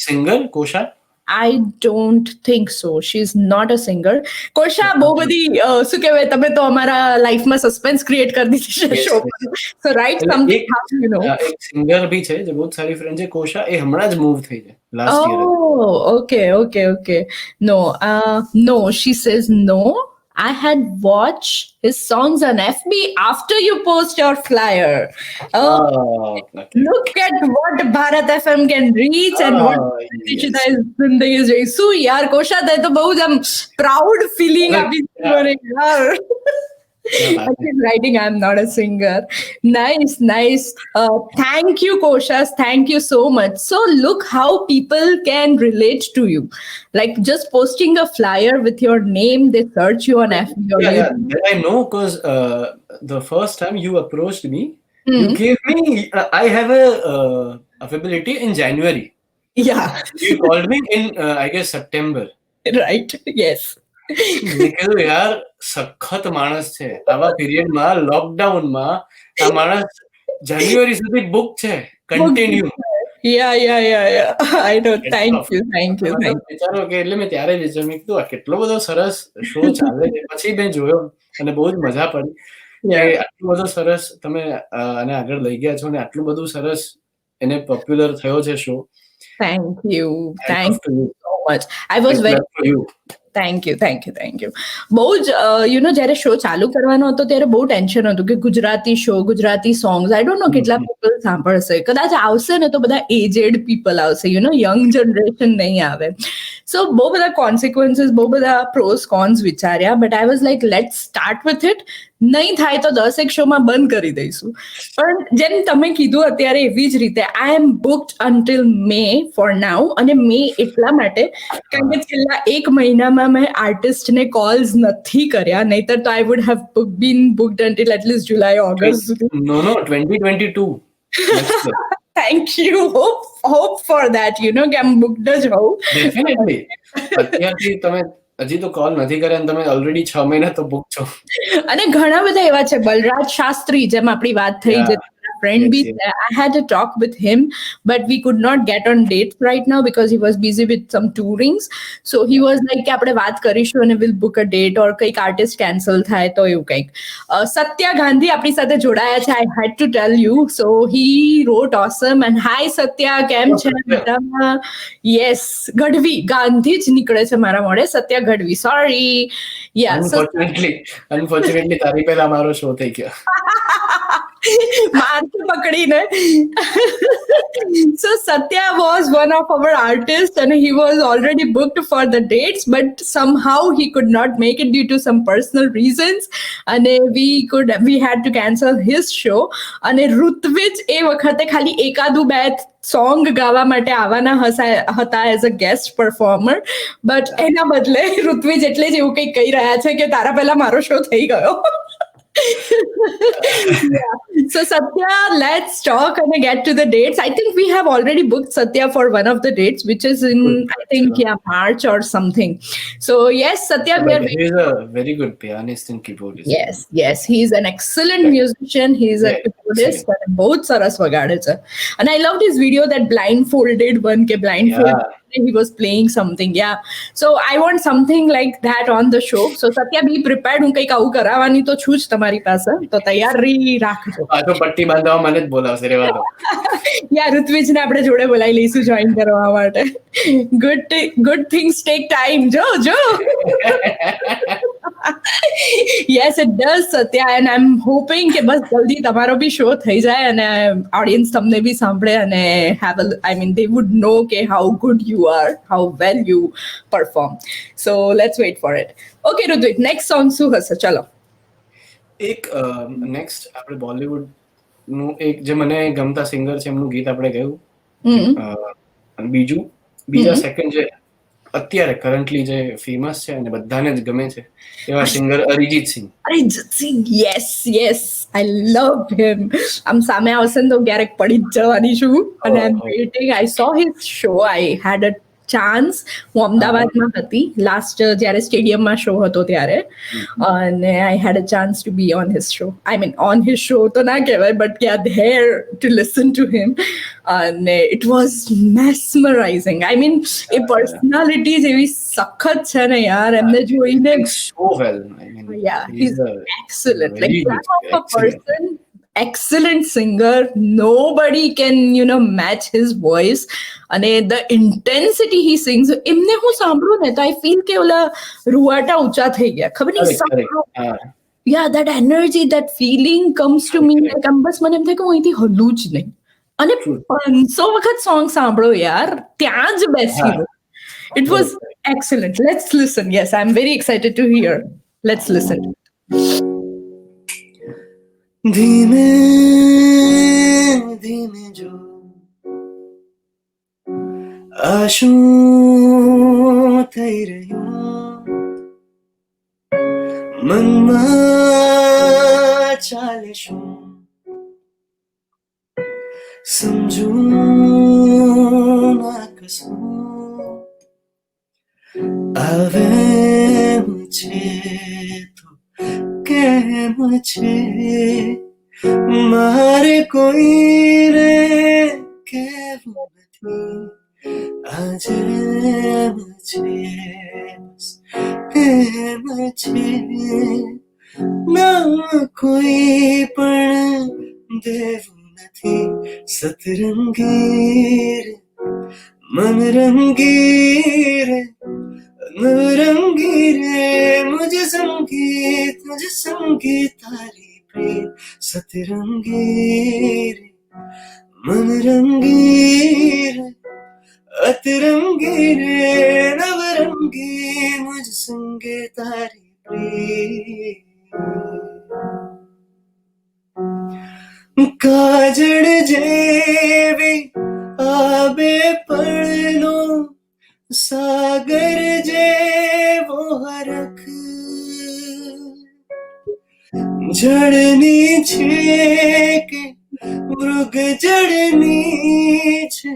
singer Kosha? I don't think so. She's not a singer. Kosha, બહુ બધી શું કહેવાય, તમે તો અમારા લાઈફમાં સસ્પેન્સ ક્રિએટ કરી દીધી છે શો પર. So write something, how do you know? એક સિંગર ભી છે જે બહુ સારી ફ્રેન્ડ છે, Kosha. એ હમણાં જ મૂવ થઈ છે last year. Oh, okay. No, she says no. I had watched his songs on FB after you post your flyer. Okay. Look at what Bharat FM can reach and what Ishita is Zindagi is doing. So, yaar, Kosha, that is bahut proud feeling abhi mane yaar. She's writing, I'm not a singer. Nice. Thank you, Koshas. Thank you so much. So look how people can relate to you. Like just posting a flyer with your name, they search you on FB. Yeah, that I know, because the first time you approached me, you gave me, I have a availability in January. Yeah. You called me in, I guess, September. Right, yes. કીધું યાર સખત માણસ છે, આવા પીરિયડમાં લોકડાઉનમાં આ માણસ જાન્યુઆરી સુધી બુક છે continue. Yeah. I know. Thank you. વિચારો કે એટલે મેં ત્યારે વિચાર્યું, મેં કીધું આ કેટલો બધો સરસ શો ચાલે છે. પછી મેં જોયો અને બહુ જ મજા પડી કે આટલું બધો સરસ તમે આને આગળ લઈ ગયા છો ને આટલું બધું સરસ એને પોપ્યુલર થયો છે show. Thank you so much. I was very Thank you. બહુ જ જ્યારે શો ચાલુ કરવાનો હતો ત્યારે બહુ ટેન્શન હતું કે Gujarati show, Gujarati songs, I don't નો કેટલા પીપલ સાંભળશે. કદાચ આવશે ને તો બધા એજેડ પીપલ આવશે, યંગ જનરેશન નહીં આવે. સો બહુ બધા કોન્સિક્વન્સીસ, બહુ બધા પ્રોસ કોન્સ વિચાર્યા. But I was like, let's start with it. નહીં થાય તો 10 શોમાં બંધ કરી દઈશું. પણ જેમ તમે કીધું અત્યારે એવી જ રીતે આઈ એમ બુક્ડ અન્ટિલ મે ફોર નાઉ. અને મે એટલા માટે કારણ કે છેલ્લા 1 મહિનામાં મેં આર્ટિસ્ટને કોલ્સ નથી કર્યા, નહીતર તો I would have been booked until at least July August સુધી. No, 2022. Thank you. Hope for that, કે આમ બુક્ડ જ હોઉં. Definitely. અત્યારથી તમે હજી તો કોલ નથી કર્યા અને તમે ઓલરેડી 6 મહિના તો બુક છો. અને ઘણા બધા એવા છે, બલરાજ શાસ્ત્રી, જેમ આપણી વાત થઈ છે, friend bhi I had a talk with him, but we could not get on dates right now because he was busy with some tourings. So he was like કે આપણે વાત કરીશું અને we'll book a date, or કંઈક artist cancel થાય તો એવું કંઈક. સત્યા ગાંધી આપણી સાથે જોડાયા છે. I had to tell you. So he wrote awesome and hi Satya, કેમ છે મજામાં? Yes, ગઢવી, ગાંધી જ નીકળે છે મારા મોઢે, Satya Gadhvi, sorry. Yeah, unfortunately તારી પહેલા મારો શો થઈ ગયો. મારથી પકડીને. So Satya was one of our artists and he was already booked for the dates, but somehow he could not make it due to some personal reasons, and we had to cancel his show. અને ઋત્વિજ એ વખતે ખાલી એકાદું બે song ગાવા માટે આવવાના હતા as a guest performer, but એના બદલે ઋત્વિજ એટલે જ એવું કંઈક કહી રહ્યા છે કે તારા પહેલા મારો શો થઈ ગયો. Yeah. So Satya, let's talk and get to the dates. I think we have already booked Satya for one of the dates, which is in I think March or something. So yes, Satya, we are. But he's a very good pianist and keyboardist. Yes, he's an excellent musician. He's a keyboardist and बहुत सरस वगाड़े छ. And I loved his video that blindfolded one के blindfolded. He was playing something. Yeah. So I want something like that on the show. So Satya, be prepared. હું કંઈક આવું કરાવવાની તો છું જ તમારી પાસે. તો તૈયારી રાખજો. આ તો પટ્ટી બાંધવા મને જ બોલાવશે રેવા દો. યા ઋત્વિજને આપણે જોડે બોલાવી લઈશું જોઈન કરવા માટે. Good things take time. જો. Yes, it does, Satya, and I'm hoping કે બસ જલ્દી તમારો બી શો થઈ જાય અને ઓડિયન્સ તમને બી સાંભળે અને they would know કે how good you are, how well you perform. So let's wait for it. Okay, ऋત્વિજ, next song શું હશે? ચલો. એક નેક્સ્ટ આપણે બોલિવૂડ નું એક જે મને ગમતા સિંગર છે એમનું ગીત આપણે ગાયું. અને બીજા સેકન્ડ જે અત્યારે કરન્ટલી જે ફેમસ છે અને બધાને જ ગમે છે એવા singer Arijit Singh. yes, I love him. આમ સામે આવશે ને તો ક્યારેક પડી જ જવાની છું અને I'm waiting. I saw his show. I had a chance. હું અમદાવાદમાં હતી લાસ્ટ જ્યારે સ્ટેડિયમમાં શો હતો ત્યારે અને I had a chance to be on his show. I mean on his show તો ના કહેવાય but yeah, there to listen to him and it was mesmerizing. I mean A personality જેવી સખત છે ને યાર એમને જોઈને so well. I mean yeah, he's excellent. Like that of a person, excellent singer. Nobody can match his voice and the intensity he sings. એમને હું સાંભળું ને તો I feel કે ઓલા રૂવાટા ઊંચા થઈ ગયા ખબર નહીં somehow. Yeah, that energy, that feeling comes to me like બસ મને એમ થાય કે હું અહીંથી હલું જ નહીં અને 500 વખત સોંગ સાંભળો યાર ત્યાં જ બેસી રહો. It was excellent. Let's listen. Yes, I'm very excited to hear. Let's listen. ધીમે ધીમે જો આ શું થઈ રહ્યું મનમાં ચાલે શું સમજું ના કશું આવે છે તો કેમ છે મારે કોઈને કહેવું નથી આજે એમ છે બસ એમ છે ના કોઈ પણ દેવું નથી સતરંગી રે મન રંગી રે नवरंगी रे मुझे संगीत तारी प्रेम सतरंगी रे मन रंगी रे अतरंगी रे नवरंगी मुझे संगे तारी प्रेम काजड़ जेवी आबे पड़नो सागर जेवो हरख जड़नी छे के मृग जड़नी छे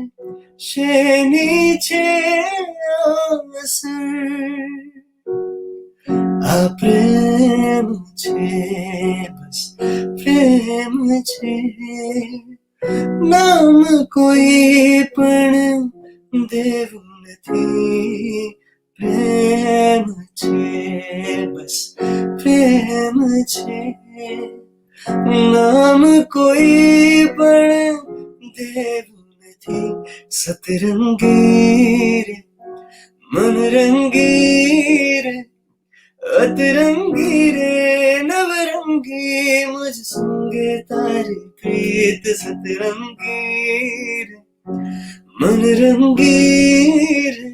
शेनी छे आसर आ प्रेम छे बस प्रेम छे नाम कोई पण देवू प्रेम छे बस प्रेम छे नाम कोई पण देवू નથી सतरंगी रे मन रंगी रे अतरंगी रे नवरंगी मुझ संगे तारी प्रीत सतरंगी रे मन रंगी रे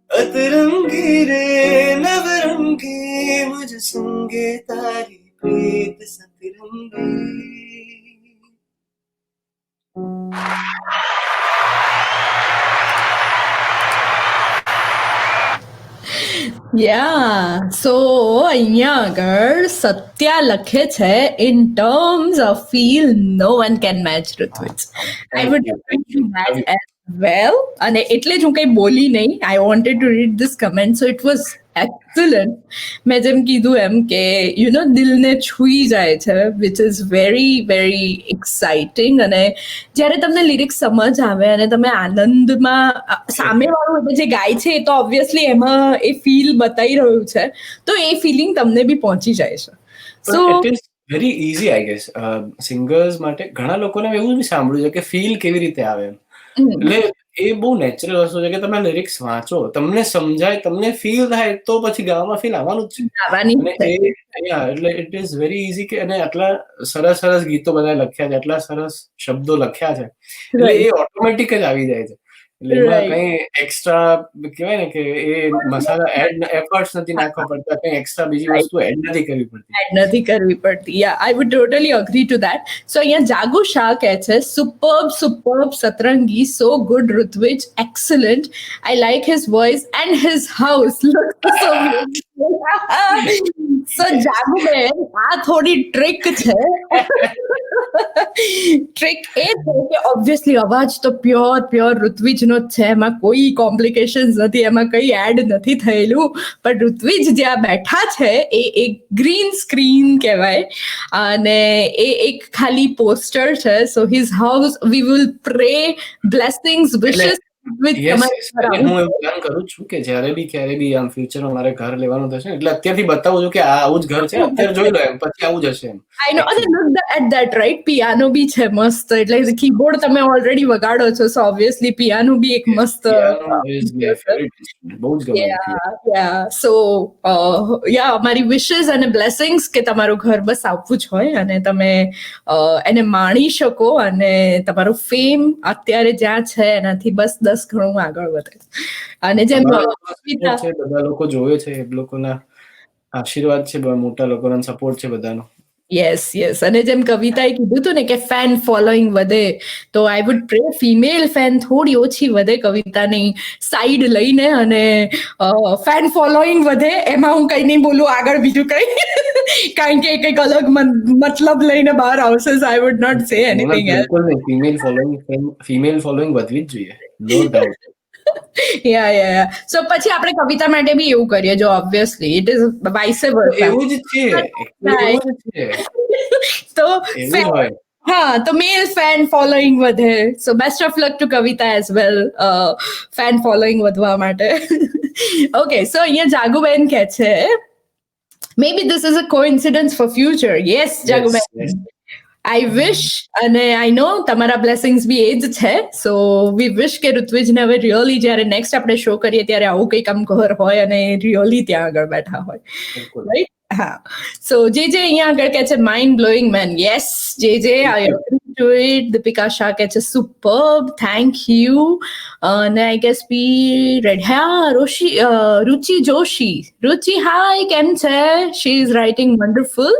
अतरंगी रे नवरंगी मुझ संगे तारी प्रीत सतरंगी. Yeah, so અહીંયા આગળ સત્યા લખે છે in terms of feel no one can match Ritwik. I would agree to that as well. અને એટલે જ હું કંઈ બોલી નહીં. I wanted to read this comment, so it was excellent. મેં જેમ કીધું એમ કે દિલને છૂઈ જાય છે, which is very very exciting. અને જ્યારે તમને લિરિક્સ સમજ આવે અને તમે આનંદમાં સામેવાળું જે ગાય છે એ તો ઓબ્વિયસલી એમાં એ ફીલ બતાવી રહ્યું છે, તો એ ફિલિંગ તમને બી પહોંચી જાય છે. So it is very easy I guess singers માટે. ઘણા લોકોને એવું બી સાંભળ્યું છે કે ફીલ કેવી રીતે આવે એમ. એટલે એ બહુ નેચરલ વસ્તુ છે કે તમે લિરિક્સ વાંચો, તમને સમજાય, તમને ફીલ થાય તો પછી ગાવામાં ફીલ આવવાનું જ છે. એટલે ઇટ ઇઝ વેરી ઇઝી કે અને આટલા સરસ સરસ ગીતો બધા લખ્યા છે, આટલા સરસ શબ્દો લખ્યા છે, એટલે એ ઓટોમેટિક જ આવી જાય છે. એટલે એમાં કઈ એક્સ્ટ્રા કહેવાય ને કે એ મસાલા એફર્ટ્સ નથી નાખવા પડતા, કઈ એક્સ્ટ્રા બીજી વસ્તુ એડ નથી કરવી પડતી. Yeah, I would totally agree to that. So અહીંયા જાગુ શાહ કહે છે superb સતરંગી, so good Ritwik, excellent. I like his voice and his house looks so beautiful. So જાગુ બેન, આ થોડી ટ્રિક છે. ટ્રિક એ છે કે ઓબ્વિયસલી અવાજ તો પ્યોર ઋત્વિજ નો જ છે, એમાં કોઈ કોમ્પ્લિકેશન્સ નથી, એમાં કંઈ એડ નથી થયેલું. પણ ઋત્વિજ જ્યાં બેઠા છે એ એક ગ્રીન સ્ક્રીન કહેવાય અને એ એક ખાલી પોસ્ટર છે. So his house we will pray blessings wishes. હું એવું પ્લાન કરું છું કે જ્યારે બી ક્યારે બી આમ ફ્યુચરમાં મારે ઘર લેવાનું થશે એટલે અત્યારથી બતાવું છું કે આ આવું જ ઘર છે, અત્યારે જોઈ લો એમ, પછી આવું જ હશે એમ. I know, and look at that, right? Piano બી છે મસ્ત, એટલે કીબોર્ડ તમે ઓલરેડી વગાડો છો, સો ઓબ્વિયસલી પિયાનો બી એક મસ્ત. બહુ જ ગમે. સો અમારી વિશેસ અને બ્લેસિંગ્સ કે તમારું ઘર બસ આવવું જ હોય અને તમે એને માણી શકો અને તમારું ફેમ અત્યારે જ્યાં છે એનાથી બસ 10 ગણું આગળ વધે. અને જેમ બધા લોકો જોવે છે, એ લોકોના આશીર્વાદ છે, મોટા લોકોનો સપોર્ટ છે બધાનો. યસ અને જેમ કવિતાએ કીધું હતું ને કે ફેન ફોલોઈંગ વધે, તો I wood pre female fan થોડી ઓછી વધે કવિતાની સાઈડ લઈને, અને ફેન ફોલોઈંગ વધે. એમાં હું કઈ નહીં બોલું આગળ બીજું કઈ, કારણ કે કંઈક અલગ મતલબ લઈને બહાર આવશે. આઈ વુડ નોટ સે એનીથિંગ એલ્સ. ફિમેલ ફોલોઈંગ વધવી જ જોઈએ, નો ડાઉટ. સો પછી આપણે કવિતા માટે બી એવું કરીએ, જો obviously it is vice versa. એવું જ છે. તો તો મેલ ફેન ફોલોઈંગ વધે. So best of luck to Kavita as well fan following વધવા માટે. ઓકે, સો અહીંયા જાગુબેન કહે છે maybe this is a coincidence for future. Yes, જાગુબેન, I wish, અને I know તમારા બ્લેસિંગ્સ બી એ જ છે. સો વી વિશ કે ઋત્વિજને હવે રિયલી જ્યારે નેક્સ્ટ આપણે શો કરીએ ત્યારે આવું કંઈક આમ ઘર હોય અને રિયલી ત્યાં આગળ બેઠા હોય, રાઈટ? હા. સો જે અહીંયા આગળ કહે છે માઇન્ડ બ્લોઈંગ મેન. યસ જે I agree to it. Deepika Shah કહે છે સુપર્બ, થેન્ક યુ. અને આઈ ગેસ બી રેડ. હા, રુચિ જોશી. રુચિ હાય, કેમ છે? She is writing wonderful.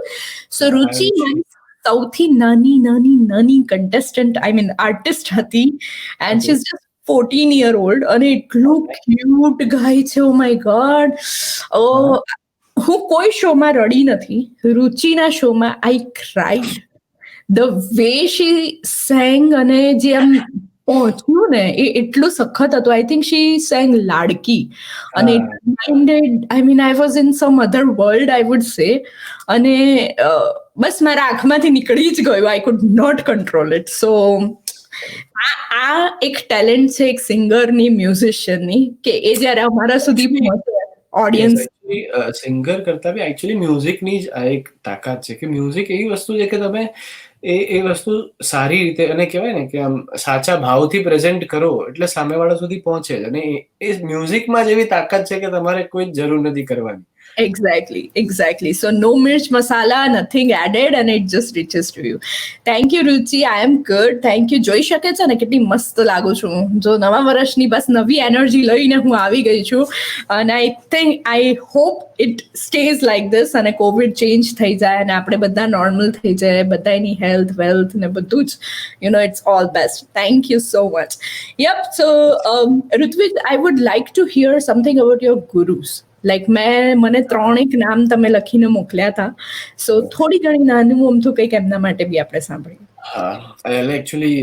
So Ruchi સૌથી નાની કન્ટેસ્ટન્ટ, આઈ મીન આર્ટિસ્ટ હતી, and she is just 14 year old અને એટલું ક્યુટ ગાય છે. Oh my God. હું કોઈ શોમાં રડી નથી, રુચિના શોમાં I cried. The way she sang અને જે આમ પહોંચ્યું ને એ એટલું સખત હતું. આઈ થિંક શી સેંગ લાડકી અને I mean I was in some other world, I would say. અને બસ મારા આંખમાંથી નીકળી જ ગયું. I could not control it. So આ એક ટેલેન્ટ છે એક સિંગરની, મ્યુઝિશિયનની, કે એ જ્યારે અમારા સુધી પહોંચે ઓડિયન્સ. સિંગર કરતા બી એકચ્યુઅલી મ્યુઝિકની જ આ એક તાકાત છે કે મ્યુઝિક એવી વસ્તુ છે કે તમે એ વસ્તુ સારી રીતે અને કહેવાય ને કે આમ સાચા ભાવથી પ્રેઝન્ટ કરો એટલે સામેવાળા સુધી પહોંચે જ. અને એ મ્યુઝિકમાં જ એવી તાકાત છે કે તમારે કોઈ જરૂર નથી કરવાની. Exactly. So no mirch masala, nothing added, and it just reaches to you. Thank you, Ruchi. I am good. Thank you. જોઈ શકે છે ને કેટલી મસ્ત લાગુ છું. જો નવા વર્ષની બસ નવી એનર્જી લઈને હું આવી ગઈ છું. અને I hope it stays like this અને કોવિડ ચેન્જ થઈ જાય અને આપણે બધા નોર્મલ થઈ જાય, બધાની હેલ્થ વેલ્થ ને બધું જ, it's all best. Thank you so much. Yep. So Ritwik, I would like to hear something about your gurus. Like મને 3 નામ તમે લખીને મોકલ્યા હતા, સો થોડી ઘણી નાનું અમથું કંઈક એમના માટે બી આપણે સાંભળીએ. હા, એટલે એકચ્યુઅલી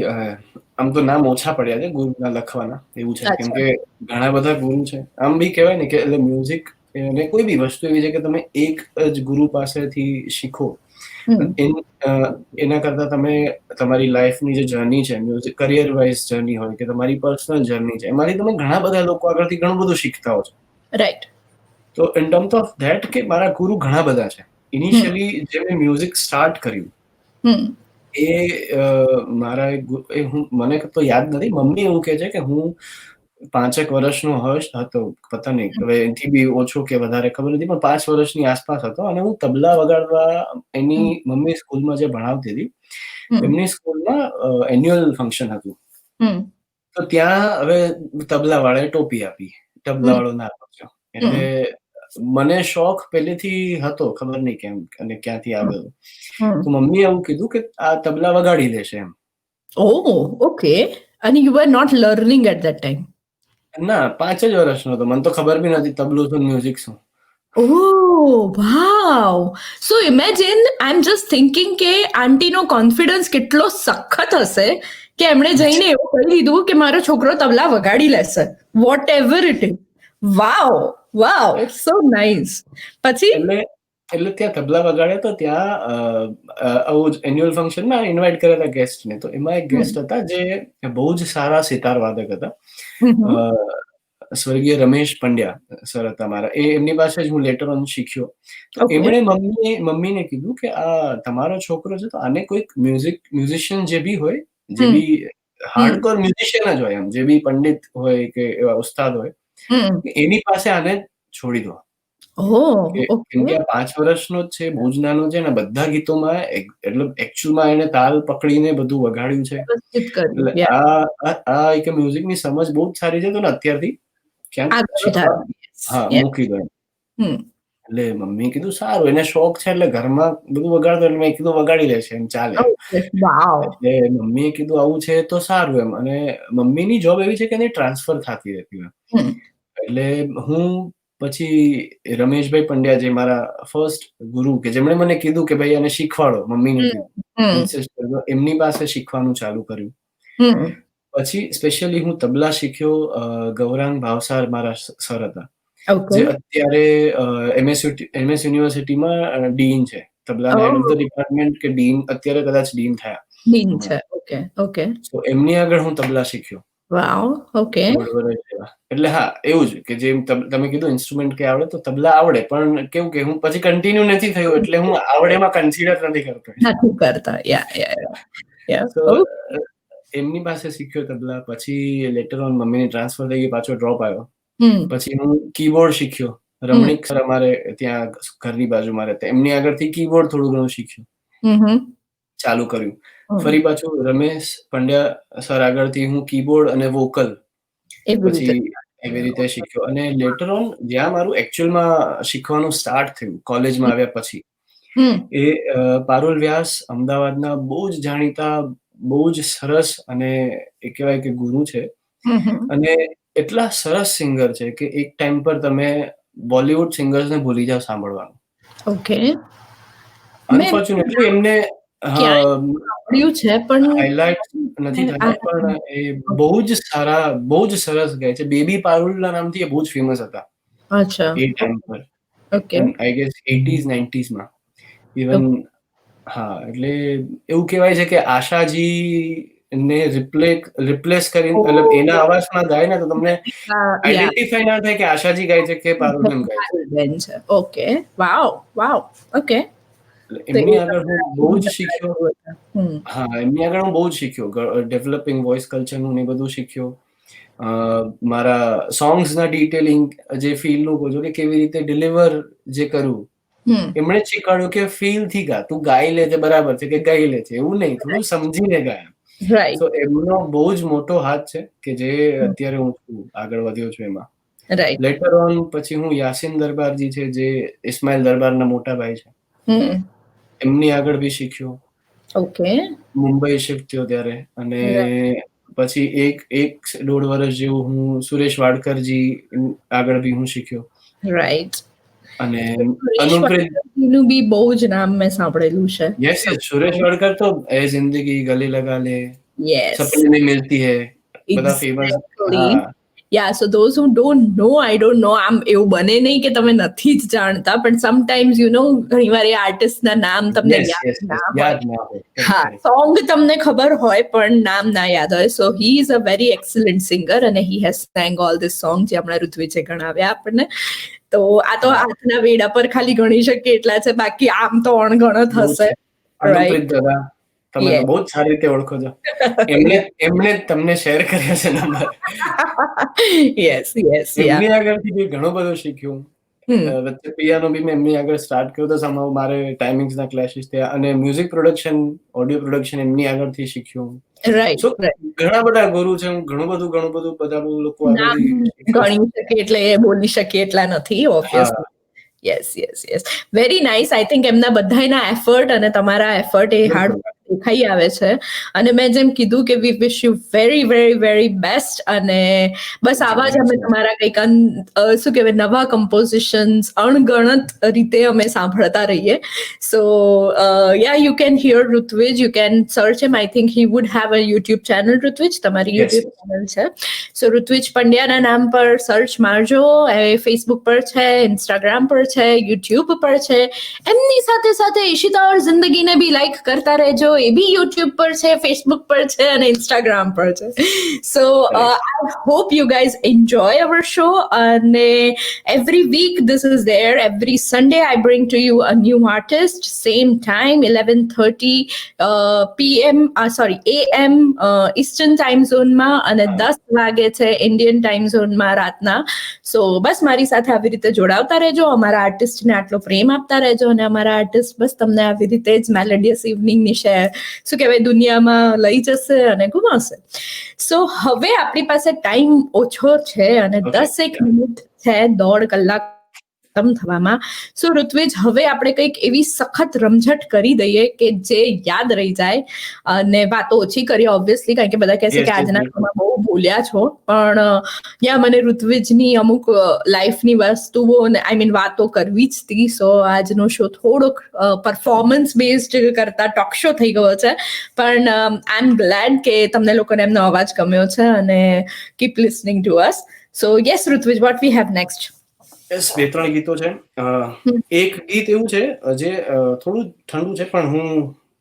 આમ તો નામ ઓછા પડ્યા છે ગુરુના લખવાના, એવું છે. કેમ કે ઘણા બધા ગુરુ છે. આમ બી કહેવાય ને કે એટલે મ્યુઝિક અને કોઈ બી વસ્તુ એવી છે કે તમે એક જ ગુરુ પાસેથી શીખો, એના કરતા તમે તમારી લાઈફની જે જર્ની છે, મ્યુઝિક કરિયર વાઇઝ જર્ની હોય કે તમારી પર્સનલ જર્ની છે, એમાંથી તમે ઘણા બધા લોકો આગળથી ઘણું બધું શીખતા હો છો. રાઈટ. તો ઇન ટર્મ્સ ઓફ ધેટ કે મારા ગુરુ ઘણા બધા છે. ઇનિશિયલી જે મેં મ્યુઝિક સ્ટાર્ટ કર્યું એ મારા મને તો યાદ નથી. મમ્મી એવું કહે છે કે હું 5 વર્ષનો હતો, પતા નહીં હવે એનાથી બી ઓછો કે વધારે ખબર નથી, પણ 5 વર્ષની આસપાસ હતો અને હું તબલા વગાડવા એની મમ્મી સ્કૂલમાં જે ભણાવતી હતી, એમની સ્કૂલમાં એન્યુઅલ ફંક્શન હતું. તો ત્યાં હવે તબલા વાળાએ ટોપી આપી, તબલા વાળો ના આપ્યો. એટલે મને શોખ પહેલેથી હતો, ખબર નહીં કેમ અને ક્યાંથી આવ્યો. તો મમ્મીએ એવું કીધું કે આ તબલા વગાડી લેશે એમ. Oh, okay. અને you were not learning at that time? ના, 5 જ વર્ષનો હતો. મને તો ખબર બી નથી તબલું શું મ્યુઝિક શું. Oh, wow. So imagine, I'm just thinking કે આંટીનો કોન્ફિડન્સ કેટલો સખત હશે કે એમણે જઈને એવું કહી દીધું કે મારો છોકરો તબલા વગાડી લેશે, whatever it is. Wow, so nice. પછી એટલે ત્યાં તબલા વગાડ્યા તો ત્યાં આવું જ એન્યુઅલ ફંક્શનમાં ઇન્વાઇટ કર્યા હતા ગેસ્ટને. તો એમાં એક ગેસ્ટ હતા જે બહુ જ સારા સિતાર વાદક હતા, સ્વર્ગીય રમેશ પંડ્યા સર હતા મારા. એમની પાસે જ હું લેટર ઓન શીખ્યો. તો એમણે મમ્મીને કીધું કે આ તમારો છોકરો છે તો આને કોઈક મ્યુઝિશિયન જે બી હોય, જે બી હાર્ડકોર મ્યુઝિશિયન જ હોય, એમ જે બી પંડિત હોય કે એવા ઉસ્તાદ હોય, એની પાસે આને છોડી દો. કેમ કે 5 વર્ષનો જ છે, બહુ જ નાનો છે, અને બધા ગીતોમાં એટલે એકચ્યુઅલમાં એને તાલ પકડીને બધું વગાડ્યું છે. એટલે આ એક મ્યુઝિકની સમજ બહુ જ સારી છે. તો ને અત્યારથી ક્યાંક મૂકી દો. એટલે મમ્મી કીધું સારું, એને શોખ છે એટલે ઘરમાં બધું વગાડતો, એટલે મેં કીધું વગાડી લે છે એમ, ચાલે. એટલે મમ્મીએ કીધું આવું છે તો સારું એમ. અને મમ્મીની જોબ એવી છે કે એની ટ્રાન્સફર થતી રહેતી હોય. એટલે હું પછી રમેશભાઈ પંડ્યા જે મારા ફર્સ્ટ ગુરુ કે જેમણે મને કીધું કે ભાઈ એને શીખવાડો, મમ્મીને કીધું, એમની પાસે શીખવાનું ચાલુ કર્યું. પછી સ્પેશિયલી હું તબલા શીખ્યો. ગૌરાંગ ભાવસાર મારા સર હતા, જે અત્યારે MS યુનિવર્સિટીમાં ડીન છે, તબલાના હેડ ઓફ ધ ડિપાર્ટમેન્ટ કે ડીન, અત્યારે કદાચ ડીન થયા. ડીન છે. ઓકે. તો એમની આગળ હું તબલા શીખ્યો. વાવ, ઓકે. એટલે હા, એવું જ કે જેમ તમે કીધું ઇન્સ્ટ્રુમેન્ટ કે આવડે, તો તબલા આવડે, પણ કેવું કે હું પછી કન્ટિન્યુ નથી થયું, એટલે હું આવડેમાં કન્સિડર નથી કરતો. એમની પાસે શીખ્યો તબલા. પછી લેટર ઓન મમ્મીની ટ્રાન્સફર થઈ ગઈ, પાછો ડ્રોપ આવ્યો. પછી હું કીબોર્ડ શીખ્યો. રમણીક સર અમારે ત્યાં ઘરની બાજુમાં રહેતા, એમની આગળથી કીબોર્ડ થોડું ઘણું શીખ્યું, ચાલુ કર્યું. ફરી પાછું રમેશ પંડ્યા સર આગળથી હું કીબોર્ડ અને વોકલ પછી એવી રીતે શીખ્યો. અને લેટર ઓન જ્યાં મારું એકચ્યુઅલમાં શીખવાનું સ્ટાર્ટ થયું કોલેજમાં આવ્યા પછી, એ પારુલ વ્યાસ અમદાવાદના બહુ જ જાણીતા, બહુ જ સરસ અને એ કહેવાય કે ગુરુ છે. અને એટલા સરસ સિંગર છે કે એક ટાઈમ પર તમે બોલિવૂડ સિંગર્સને ભૂલી જાવ સાંભળવાનું. ઓકે. અનફોર્ચ્યુનેટલી એમને હાઇલાઇટ નથી થતા, પણ એ બહુ જ સારા, બહુ જ સરસ ગાય છે. બેબી પારુલના નામથી એ બહુ જ ફેમસ હતા એ ટાઈમ પર. આઈ ગેસ 80s 90s માં ઇવન. હા, એટલે એવું કહેવાય છે કે આશાજી ને રિપ્લેસ કરીને, મતલબ એના અવાજમાં ગાય ને તો તમને આઈડેન્ટિફાઈ ના થાય કે આશાજી ગાય છે કે પારુલ ગાય છે. ઓકે, વાવ, ઓકે. એમની આગળ હું બહુ જ શીખ્યો. હા, એમની આગળ હું બહુ જ શીખ્યો. ડેવલપિંગ વોઇસ કલ્ચરનું ને બધું શીખ્યો. મારા સોંગ્સના ડિટેલિંગ, જે ફીલનું કહો છો કે કેવી રીતે ડિલિવર જે કરું, એમણે જ શીખવાડ્યું કે ફીલ થી ગા, તું ગાઈ લે છે બરાબર છે કે ગાઈ લે છે, એવું નહીં, થોડું સમજીને ગાય. તો એમનો બહુ જ મોટો હાથ છે કે જે અત્યારે હું આગળ વધ્યો છું એમાં. લેટર ઓન પછી હું યાસીન દરબારજી છે, જે ઇસ્માઇલ દરબારના મોટા ભાઈ છે, એમની આગળ બી શીખ્યો. ઓકે. મુંબઈ શિફ્ટ થયો ત્યારે. અને પછી 1.5 વર્ષ જેવું હું સુરેશ વાડકરજી આગળ બી હું શીખ્યો. રાઈટ. અને સુરેશ અનુપ્રિત વડકરનું બી બહુ જ નામ મેં સાંભળેલું છે. યસ સુરેશ વડકર તો એ જિંદગી ગલે લગા લે, યસ, સપને નહીં મિલતી હૈ, બધા famous. Exactly. Yeah, so those who don't know, I don't નો, આમ એવું બને નહીં કે તમે નથી જ જાણતા, પણ સમટાઈમ્સ યુ નો ઘણીવાર એ આર્ટિસ્ટના નામ તમને યાદ ના હોય. યાદ ના હોય. હા, સોંગ તમને ખબર હોય પણ નામ ના યાદ હોય. So he is a very excellent singer અને he has sang all this song જે હમણાં ઋત્વિજે ગણાવ્યા આપણને. તો આ તો હાથના વેડા પર ખાલી ગણી શકીએ એટલા છે, બાકી આમ તો અણગણત હશે. અનુપ્રિત દાદા તમે તો બહુ જ સારી રીતે ઓળખો છો. એમણે તમને શેર કર્યા છે નંબર. યસ યસ, એમની આગળથી બી ઘણું બધું શીખ્યું. વચ્ચે પિયાનો બી મેં એમની આગળ સ્ટાર્ટ કર્યો તો સમાવ મારે ટાઈમિંગ્સના ક્લેશિસ થયા અને મ્યુઝિક પ્રોડક્શન, ઓડિયો પ્રોડક્શન એમની આગળથી શીખ્યું. રાઈટ. ઘણા બધા ગુરુ છે. હું ઘણું બધું બધા લોકો આગળથી ગણી શકીએ એટલે એ બોલી શકીએ એટલા નથી, obviously. Yes yes yes, very nice. I think એમના બધાના એફર્ટ અને તમારા એફર્ટ એ હાર્ડ દેખાઈ આવે છે. અને મેં જેમ કીધું કે we wish you very very very best. અને બસ આવા જ અમે તમારા કંઈક શું કહેવાય નવા કમ્પોઝિશન્સ અણગણત રીતે અમે સાંભળતા રહીએ. So yeah, you can hear Ritvij, you can search him. I think he would have a YouTube channel. Ritvij, તમારી યુટ્યુબ ચેનલ છે. સો ઋત્વિજ પંડ્યાના નામ પર સર્ચ મારજો. એ ફેસબુક પર છે, ઇન્સ્ટાગ્રામ પર છે, યુટ્યુબ પર છે. એમની સાથે સાથે ઈશિતા ઓર જિંદગીને બી લાઈક કરતા રહેજો. એ બી યુટ્યુબ પર છે, ફેસબુક પર છે અને ઇન્સ્ટાગ્રામ પર છે. So I hope you guys enjoy our show. અને every week this is there. Every Sunday I bring to you a new artist. Same time 11:30 PM AM eastern time ઝોનમાં અને 10 વાગે છે ઇન્ડિયન ટાઈમ ઝોનમાં રાતના. સો બસ મારી સાથે આવી રીતે જોડાવતા રહેજો, અમારા આર્ટિસ્ટને આટલો પ્રેમ આપતા રહેજો અને અમારા આર્ટિસ્ટ બસ તમને આવી રીતે જ મેલેડિયસ ઇવનિંગની શું કહેવાય દુનિયામાં લઈ જશે અને ગુમાવશે. સો હવે આપણી પાસે ટાઈમ ઓછો છે અને 10 મિનિટ છે 1.5 કલાક થવામાં. સો ઋત્વિજ, હવે આપણે કંઈક એવી સખત રમઝટ કરી દઈએ કે જે યાદ રહી જાય. અને વાતો ઓછી કરીએ ઓબ્વિયસલી, કારણ કે બધા કહેશે કે આજના તમે બહુ ભૂલ્યા છો, પણ યા મને ઋત્વિજની અમુક લાઈફની વસ્તુઓ આઈ મીન વાતો કરવી જ હતી. સો આજનો શો થોડોક પરફોર્મન્સ બેઝડ કરતા ટોક શો થઈ ગયો છે, પણ આઈ એમ ગ્લેડ કે તમને લોકોને એમનો અવાજ ગમ્યો છે અને keep listening to us. So yes Rutvij, vote we have next? Yes, 2-3 ગીતો છે. એક ગીત એવું છે જે થોડું ઠંડુ છે, પણ હું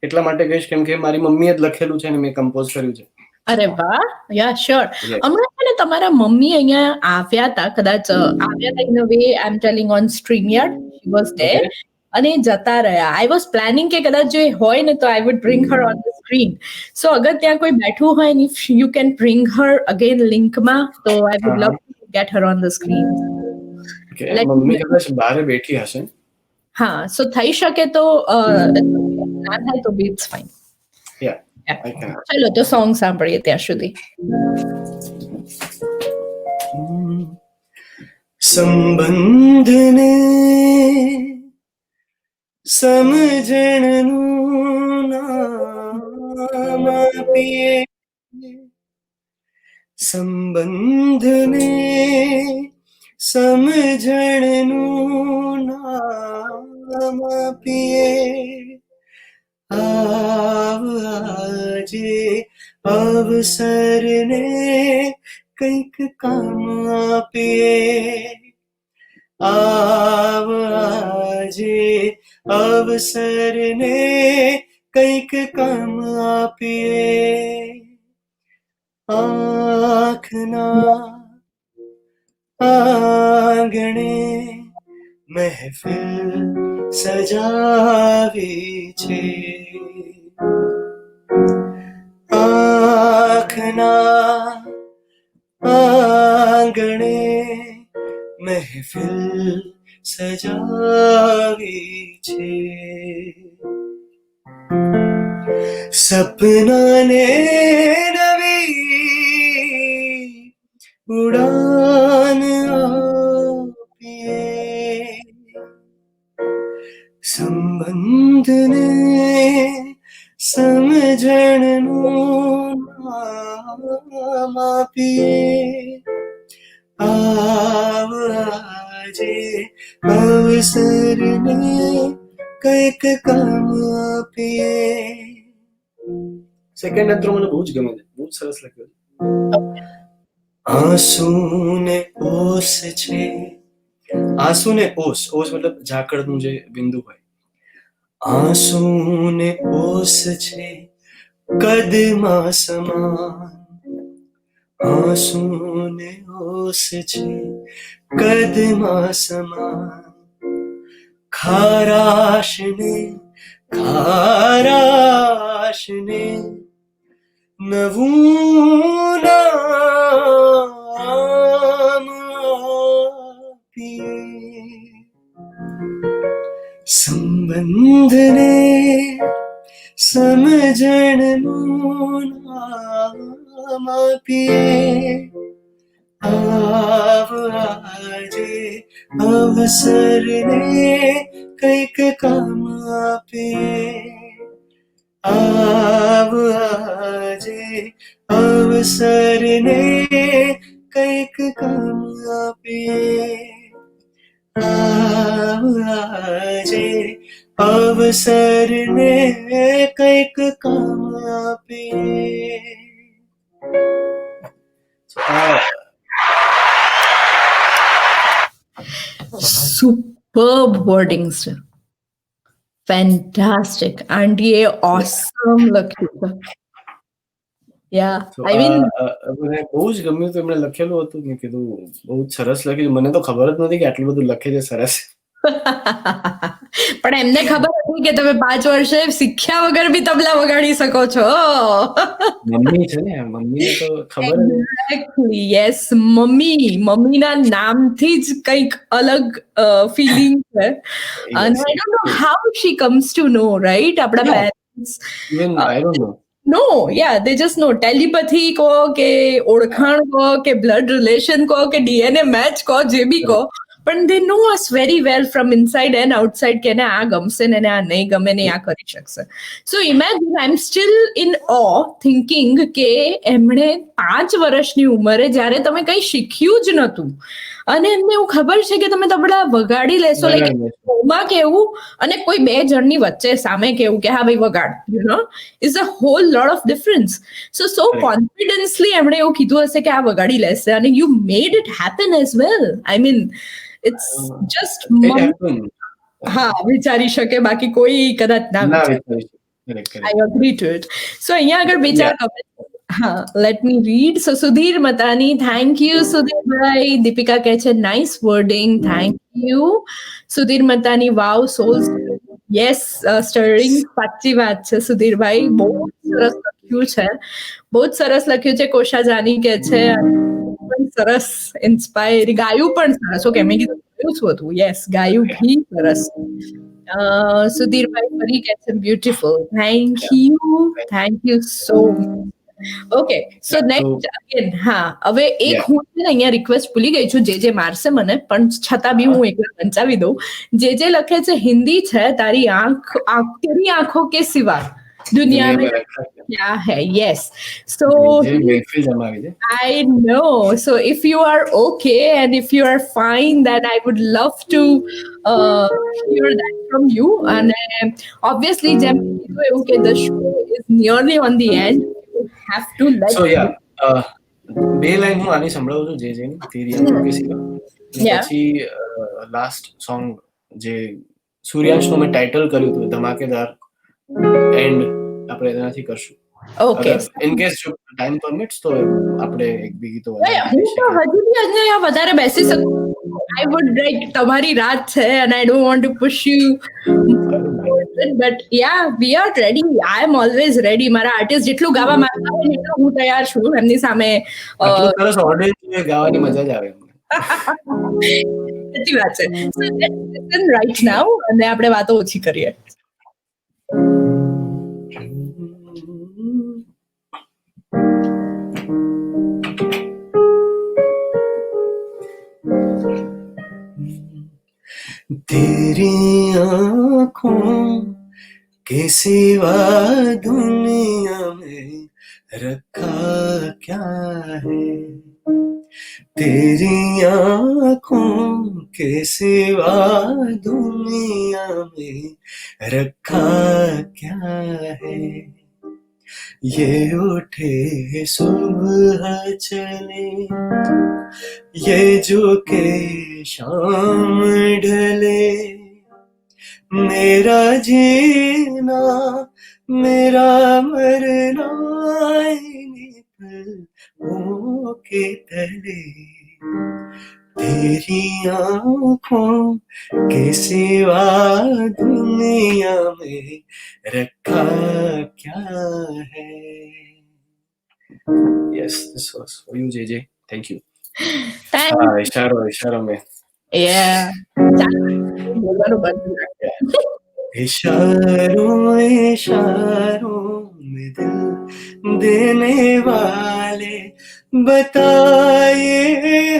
એટલા માટે કહીશ કેમ કે મારી મમ્મીએ જ લખેલું છે અને મેં કમ્પોઝ કર્યું છે. અરે વાહ, યા શ્યોર. હમણાં છે ને તમારા મમ્મી અહીંયા આવ્યા હતા, કદાચ આવ્યા હતા in a way I am telling on StreamYard. She was there અને જતા રહ્યા. આઈ વોઝ પ્લાનિંગ કે કદાચ જો હોય ને તો I would bring her on the screen. So અગર ત્યાં કોઈ બેઠું હોય ને if you can bring her again લિંકમાં, તો I would love to get her on the screen. મમ્મી કદાચ બહાર બેઠી હશે. હા, સો થઈ શકે તો ના થાય તો બી ઇટ્સ ફાઇન. ચલો તો સોંગ સાંભળીએ ત્યાં સુધી. સંબંધને સમજણનું નામ આપીએ, સંબંધને સમજણનું નામ આપીએ. આજે અવસરને કંઈક કામ આપીએ. આજે અવસરને કંઈક કામ આપીએ. આંખના આંગણે મહેફિલ સજાવી છે. આંખના આંગણે મહેફિલ સજાવી છે. સપનાને નવી ઉડાન આપીએ. સંબંધને સમજણનું નામ આપીએ. આજે આવજે અવસરને કંઈક કામ આપીએ. સેકન્ડ અંતરો મને બહુ જ ગમે છે, બહુ જ સરસ લખ્યો છે. આંસુ ને ઓસ છે, આંસુ ને ઓસ, ઓસ મતલબ ઝાકળનું જે બિંદુ હોય. આંસુ ને ઓસ છે કદમાં સમાન, આંસુ ને ઓસ છે કદમાં સમાન. ખારાશને નવું નામ આપીએ. સંબંધને સમજણનું નામ આપીએ. આવ આજે અવસરને કંઈક કામ આપીએ. આવ આજે અવસરને કંઈક કામ આપીએ. આવ આજે અવસરને કંઈક કામ આપીએ. Superb wordings છે, ફેન્ટાસ્ટિક. આંટીએ ઓસમ લખ્યું છે. યા આઈ મીન મને બહુ જ ગમ્યું હતું એમણે લખેલું હતું. મેં કીધું બહુ જ સરસ લખ્યું. મને તો ખબર જ નથી કે આટલું બધું લખે છે સરસ. પણ એમને ખબર હતી કે તમે 5 વર્ષે શીખ્યા વગર બી તબલા વગાડી શકો છો. મમ્મી છે ને, મમ્મીને તો ખબર જ. Exactly, yes. મમ્મીના નામથી જ કંઈક અલગ ફિલિંગ છે. અને I don't know how she comes to know, right? આપણા parents even I don't know. No, yeah, they just know. Telepathy કહો કે ઓળખાણ કહો કે બ્લડ રિલેશન કહો કે DNA મેચ કહો, જે બી કહો, પણ they know us very well from inside and outside કે એને આ ગમશે ને એને આ નહીં ગમે ને આ કરી શકશે. So imagine, I'm still in awe thinking કે એમણે 5 વર્ષની ઉંમરે જ્યારે તમે કંઈ શીખ્યું જ નહોતું અને એમને એવું ખબર છે કે તમે તબલા વગાડી લેશો, લાઈક કેવું અને કોઈ 2 જણની વચ્ચે સામે કેવું કે હા ભાઈ વગાડ, you know, is a whole lot of difference. So confidently એમણે એવું કીધું હશે કે આ વગાડી લેશે અને you made it happen as well. I mean it's just હા, વિચારી શકે, બાકી કોઈ કદાચ ના વિચારી. I agree to it. So અહીંયા આગળ 2-4 કમેન્ટ. હા, let me read. So Sudhir Matani, thank you સુધીરભાઈ. દીપિકા કહે છે nice wording, thank you Sudhir મતાની. Vav, solve, yes, સ્ટરિંગ. સાચી વાત છે સુધીરભાઈ, બહુ સરસ લખ્યું છે, બહુ જ સરસ લખ્યું છે. કોશા જાની કહે છે સરસ, ઇન્સ્પાયર. ગાયું પણ સરસ. ઓકે, મેં કીધું શું હતું? યસ, ગાયું ભી સરસ. સુધીરભાઈ ફરી કહે છે beautiful. Thank you so much. Okay, so next again. હા, હવે એક હું અહીંયા રિક્વેસ્ટ ભૂલી ગઈ છું, જે મારશે મને, પણ છતાં બી હું એકવાર પંચાવી દઉં. જે લખે છે હિન્દી છે, તારી તેરી આંખો કે સિવા દુનિયા મેં क्या है. Yes, so I know. So if you are okay and if you are fine, then I would love to hear that from you. And obviously, the show is nearly on the end. You have to let. So yeah, 2 line હું આની સંભળાવું છું, જે તેરી આંખો કે સિવા. પછી last song જે સૂર્યાંશનું મેં ટાઇટલ કર્યું હતું, ધમાકેદાર એન્ડ, આપણે એનાથી કરશું. ઓકે, ઇન કેસ જો ટાઈમ પરમિટ્સ તો આપણે એક બી ગીતો હું તો હજુ બી અહીંયા વધારે બેસી શકું. આઈ વુડ લાઈક, તમારી રાત છે and I don't want to push you, but yeah, we are ready. I am always ready. મારા આર્ટિસ્ટ જેટલું ગાવા માંગતા હોય એટલું હું તૈયાર છું એમની સામે. સરસ ઓડિયન્સ ગાવાની મજા જ આવે. સાચી વાત છે. So let's listen right now અને આપણે વાતો ઓછી કરીએ. तेरी आँखों के सिवा दुनिया में रखा क्या है. तेरी आँखों के सिवा दुनिया में रखा क्या है। ये उठे सुबह चले, ये झुके शाम ढले, मेरा जीना मेरा मरना इन्हीं पलकों के तले। तेरी आँखों के सिवा दुनिया में रखा क्या है। Yes, this was for you, JJ. Thank you. इशारों में इशारों में दिल देने वाले, बताए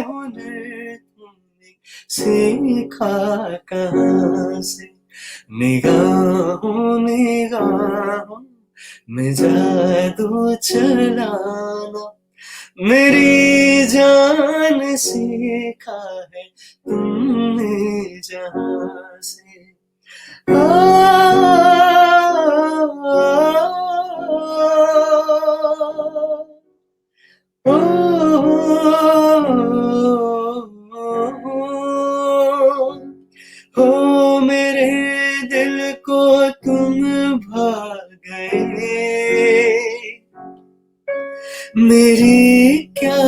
हुनर तुमने सीखा कहाँ से। निगाहों में जादू चलाना मेरी जान सीखा है तुमने जहाँ से। हो मेरे दिल को तुम भा गए, मेरी क्या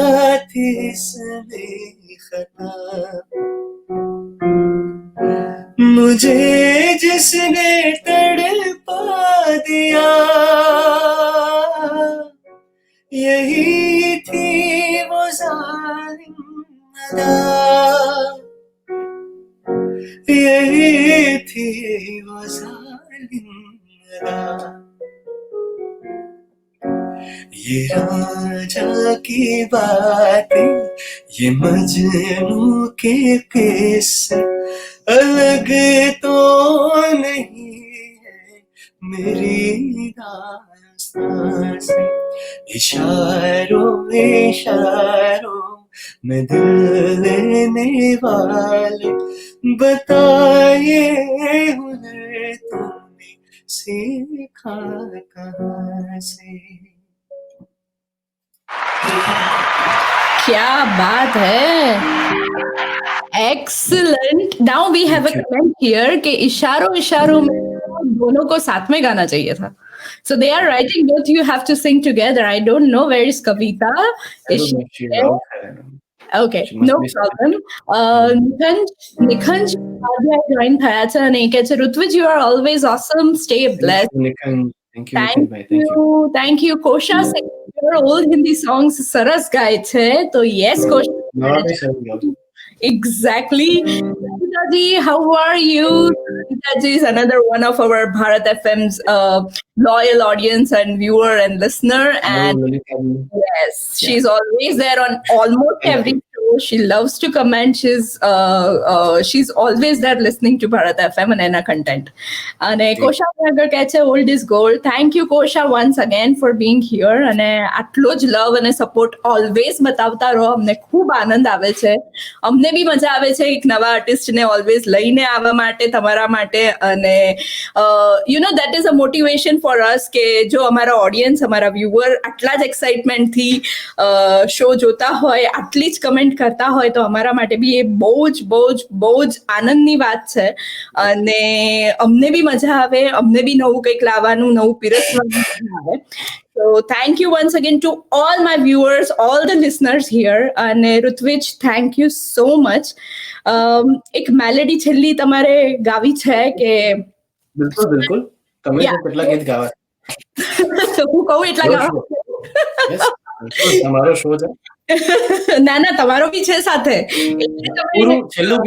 थी इसमें खता। मुझे जिसने तड़पा दिया, यही थी वो जालिम अदा, यही थी वो जालिम अदा। ये राजा की बातें, ये मजनू के किस्से अलग तो नहीं है मेरी दास्तां से। इशारों में दिल लेने वाले, बताए हुनर तुमने सीखा कहाँ से। क्या बात है, excellent. Now we have a comment here कि इशारों में दोनों को साथ में गाना चाहिए था। So they are writing both you have to sing together. I don't know where is Kavita. Is she there? Okay, no problem. Nikhanj join થયા છે અને કહે છે Rutvij you are always awesome. Stay blessed. Thank you. Kosha Singh, your old Hindi songs સરસ ગાય છે. તો yes Kosha. Exactly. Sangeeta ji, how are you? Sangeeta ji is another one of our Bharat FM's loyal audience and viewer and listener. And yes, she's always there on almost every show. She loves to comment. She's always there listening to Bharat FM and Enna content. And Kosha agar કહે છે old is gold. Thank you Kosha once again for being here. And આટલો જ love અને support always બતાવતા રહો. અમને ખૂબ આનંદ આવે છે. અમને બી મજા આવે છે એક નવા આર્ટિસ્ટને ઓલવેઝ લઈને આવવા માટે તમારા માટે. અને you know that is a motivation for us કે જો અમારા ઓડિયન્સ અમારા વ્યુઅર આટલા જ એક્સાઇટમેન્ટથી શો જોતા હોય, આટલી જ કમેન્ટ કરતા હોય તો અમારા માટે બી એ બહુ જ આનંદની વાત છે. અને અમને બી મજા આવે, અમને બી નવું કંઈક લાવવાનું, નવું પીરસવાનું મજા આવે. So thank you once again to all my viewers, all the listeners here. And Rutvij, thank you so much. એક મેલેડી છેલ્લી તમારે ગાવી છે કે? બિલકુલ. તમે કેટલા ગીત ગાવા? હું કહું એટલા ગાવા? તમારો શો છે. ના તમારો બી છે સાથે. છેલ્લું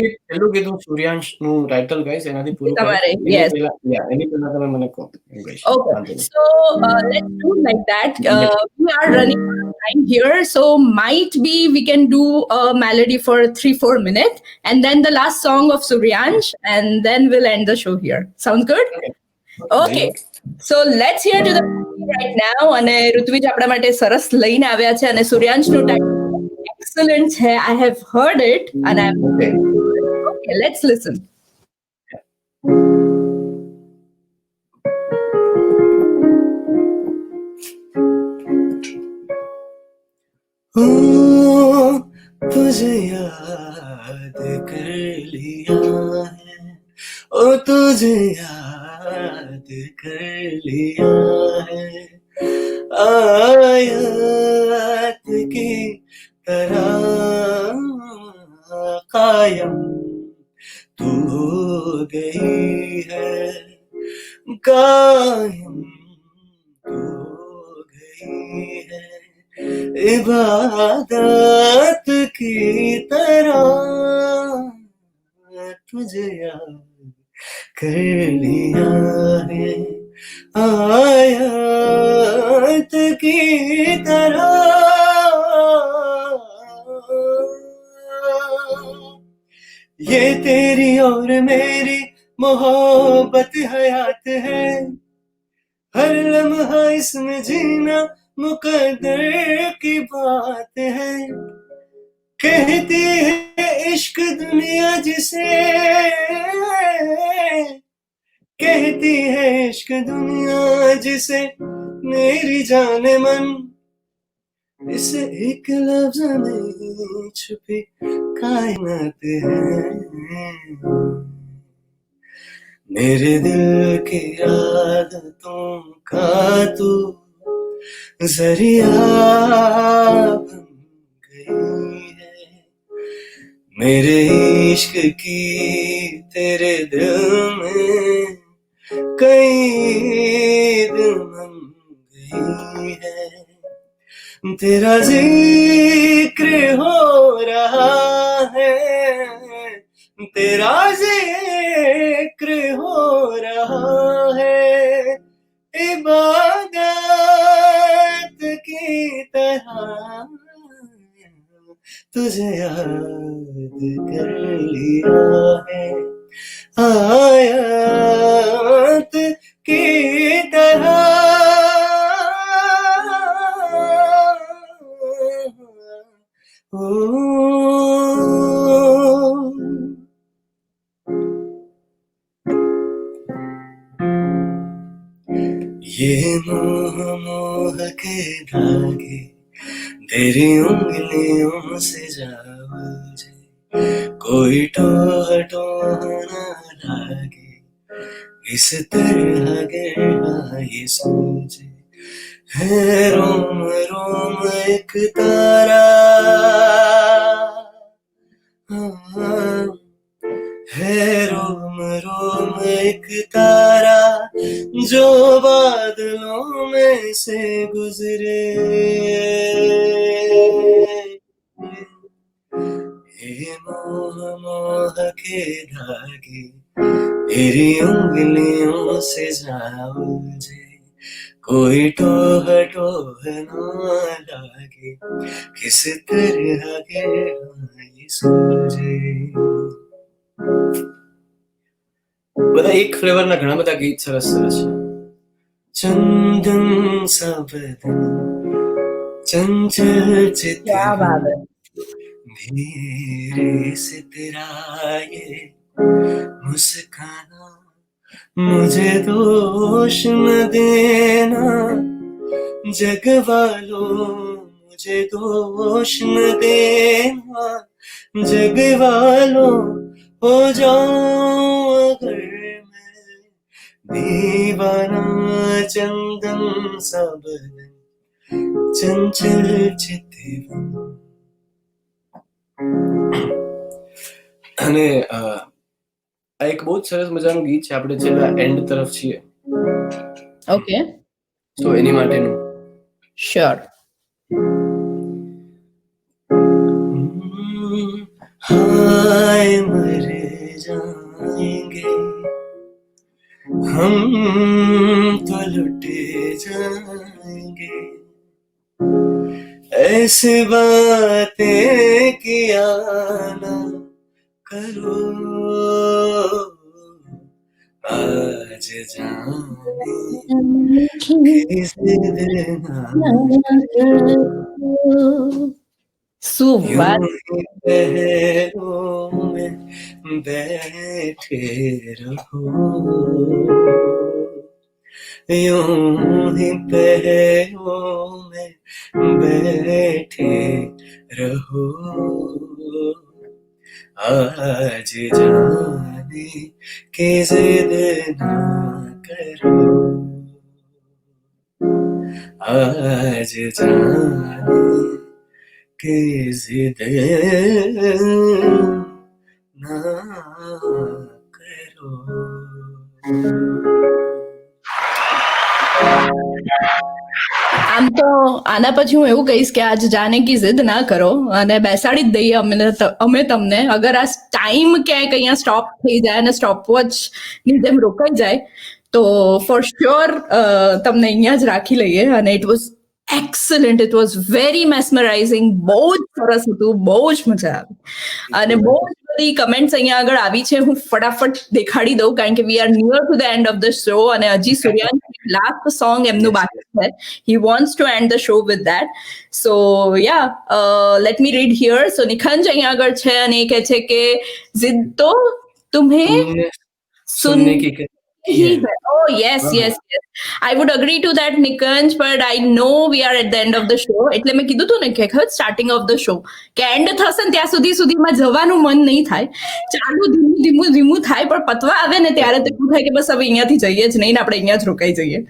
ગીત હું સૂર્યાંશનું ટાઇટલ ગાઈશ, એનાથી પૂરું તમારે. યસ, એની પહેલા તમે મને કહો. Okay, so let's do like that. We are running out of time here, so might be we can do a melody for 3-4 minutes and then the last song of Suryansh and then we'll end the show here. Sounds good? Okay. So let's hear to the right now. અને ઋત્વિજ આપણા માટે સરસ લઈને આવ્યા છે અને સૂર્યાંશનું title excellent છે. I have heard it and I'm Okay, let's listen. तुझे याद कर लिया है, ओ तुझे याद कर लिया है, आयत की तरह कायम तू हो गई है, कायम तू हो गई है, इबादत की तरह तुझे याद कर लिया है, आयत की तरह। ये तेरी और मेरी मोहब्बत हयात है, हर लम्हा इसमें जीना मुकद्दर की बात है, कहती है इश्क दुनिया जिसे, कहती है इश्क दुनिया जिसे, मेरी जाने मन इसे एक लफ्ज में छुपी कायनात है, मेरे दिल की आदतों का तू जरिया बन गई है, मेरे इश्क की तेरे दिल में कैद बन गई है, तेरा जिक्र हो रहा है, तेरा जिक्र हो रहा है, इबादत की तरह तुझे याद कर लिया है, आयत की तरह। ये मोह मोह के धागे तेरी उंगलियों से जा मुझे, कोई टोह टोह न लागे, इस तरह गिरा ये सोचे, है रोम रोम एक तारा, है रोम रोम एक तारा जो बादलों में से गुजरे, ये मोह मोह के धागे तेरी उंगलियों से जा मुझे, कोई टोह टोह ना लागे, किस तरह गिरा ये सूझे। બધા એક ફ્લેવરના ઘણા બધા ગીત સરસ સરસ છે. ચંદન સા બદન चंचल चित धीरे से तेरा ये मुस्काना, मुझे दोष न देना जग वालों, मुझे दोष न देना जग वालों, हो जाऊं अगर मैं दीवाना चंदन सा बदन चंचल चितवन. અને આ એક બહુ જ સરસ મજાનું ગીત છે, આપણે છેલ્લા એન્ડ તરફ છીએ. ઓકે, તો એની માટેનું શ્યોર. हाय मर जाएंगे हम तो लुटे जाएंगे, ऐसी बातें किया ना करो, आज जाने किसी दिन શું વાત. यूं ही पैरों में बैठे रहो, यूं ही पैरों में बैठे रहो, आज जाने की जिद ना करो, आज जाने की जिद ना करो. આમ તો આના પછી હું એવું કહીશ કે આજ જાને કી જીદ ના કરો અને બેસાડી જ દઈએ અમે તમને. અગર આ ટાઈમ ક્યાંક અહીંયા સ્ટોપ થઈ જાય અને સ્ટોપ વોચ ની જેમ રોકાઈ જાય તો ફોર શ્યોર તમને અહીંયા જ રાખી લઈએ. અને it was excellent, it was very mesmerising. બહુ જ સરસ હતું, બહુ જ મજા આવી. અને બહુ જ બધી કમેન્ટ્સ અહીંયા આગળ આવી છે, હું ફટાફટ દેખાડી દઉં કારણ કે we are near to the end of the show અને હજી સૂર્યાંશ લાસ્ટ સોંગ એમનું બાકી છે. He wants to end the show with that. So yeah, let me read here. So Nikhanj અહીંયા આગળ છે અને એ કહે છે કે जिद तो तुम्हें सुनने की ही है. Oh yes, yes, yes. I would agree to that, Nikanj, but I know we are at the end of the show. એટલે મેં કીધું હતું ને કે સ્ટાર્ટિંગ ઓફ ધ શો કે એન્ડ થશે ને ત્યાં સુધીમાં જવાનું મન નહીં થાય. ચાલુ ધીમું થાય પણ પતવા આવે ને ત્યારે તો એવું થાય કે બસ હવે અહીંયાથી જઈએ જ નહીં ને આપણે અહીંયા જ રોકાઈ જઈએ.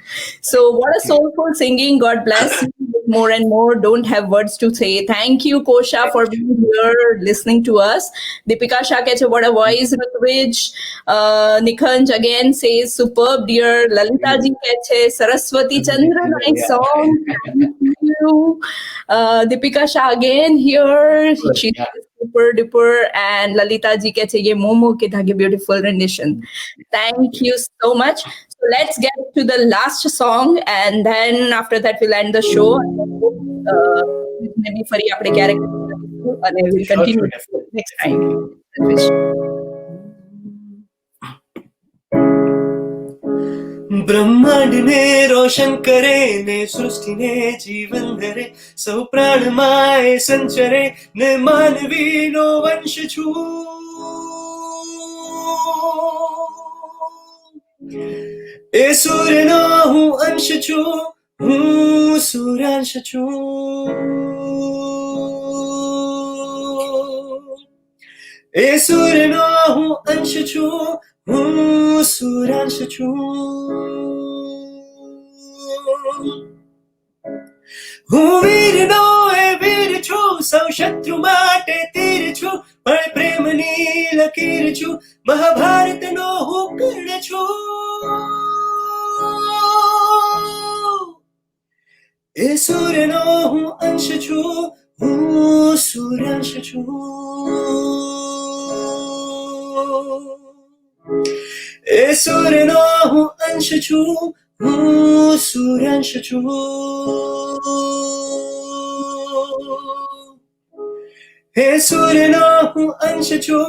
So what a soulful singing. God bless you more and more. Don't have words to say. Thank you, Kosha, for being here, listening to us. Deepika Shah કહે છે what a voice. Rutvij, Nikanj again says superb dear. Lalita ji કહે છે Saraswati Chandra, nice song. Thank you. Deepika Shah again here. She's super duper. And Lalita ji કહે છે ye Momo ke dhage beautiful rendition. Thank you so much. So let's get to the last song and then after that we'll end the show. Maybe ફરી આપણે ક્યારેક અને we'll continue next time. ब्रह्मांड ने रोशन करे ने सृष्टि ने जीवन धरे सौ प्राण माए संचरे ने मानवी नो वंश छू ए सूर्य नो हूँ अंश छू हूँ सूर्यांश छू ए सूर्य नो हूँ अंश छू हूँ सूर्यांश छू हूँ वीर नो ए वीर छू सौ शत्रु माटे तीर छू पर प्रेम नी लकीर छू महाभारत नो हूँ कर्ण छू ए सूर्य नो हूँ अंश छू हूँ सूर्यांश छू ए सूर्य नो हूँ अंश छू हूँ सूर्यांश छू हे सूर्य नो हूँ अंश छू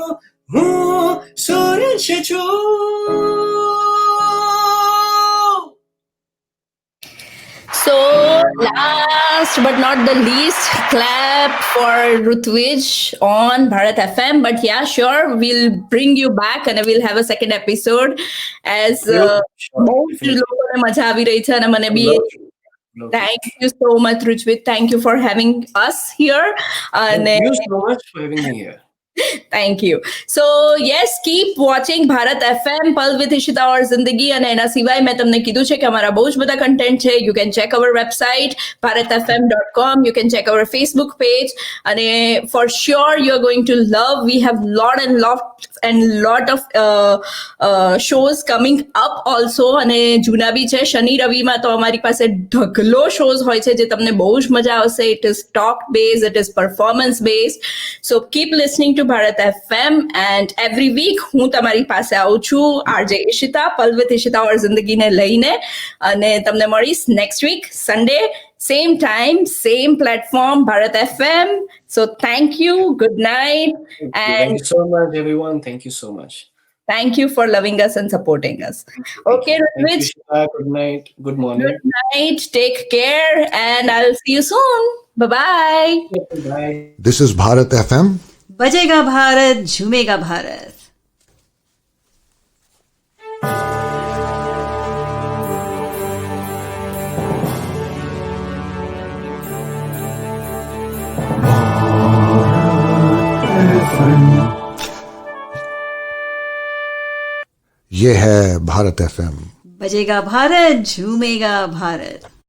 हूँ सूर्यांश छू. So last but not the least, clap for Rutvij on Bharat FM. But yeah, sure, we'll bring you back and we'll have a second episode as most લોકોને મજા આવી રહી છે અને મને બી. Thank you so much, Rutvij. Thank you for having us here. Thank you so much for having me here. Thank you. So yes, keep watching Bharat FM, Pal with Ishita और जिंदगी. અને એના સિવાય મેં તમને કીધું છે કે અમારા બહુ જ બધા કન્ટેન્ટ છે. You can check our website bharatfm.com. You can check our Facebook page. અને for sure you're going to love. We have lot of shows coming up also. અને જૂના બી છે. શનિ રવિમાં તો અમારી પાસે ઢગલો shows હોય છે જે તમને બહુ જ મજા આવશે. It is talk based, it is performance based. So keep listening to Bharat FM and every week હું તમારી પાસે આવું છું RJ Ishita, Pal with Ishita और जिंदगीને લઈને અને તમને મળીશ next week Sunday, same time, same platform, Bharat FM. So thank you, good night. Thank you so much everyone. Thank you so much. Thank you for loving us and supporting us. Okay, Thank you, Ritwij. Ishita. Good night. Good morning. Good night. Take care, and I'll see you soon. Bye-bye. Bye. This is Bharat FM. बजेगा भारत झूमेगा भारत. ये है Bharat FM. बजेगा भारत झूमेगा भारत.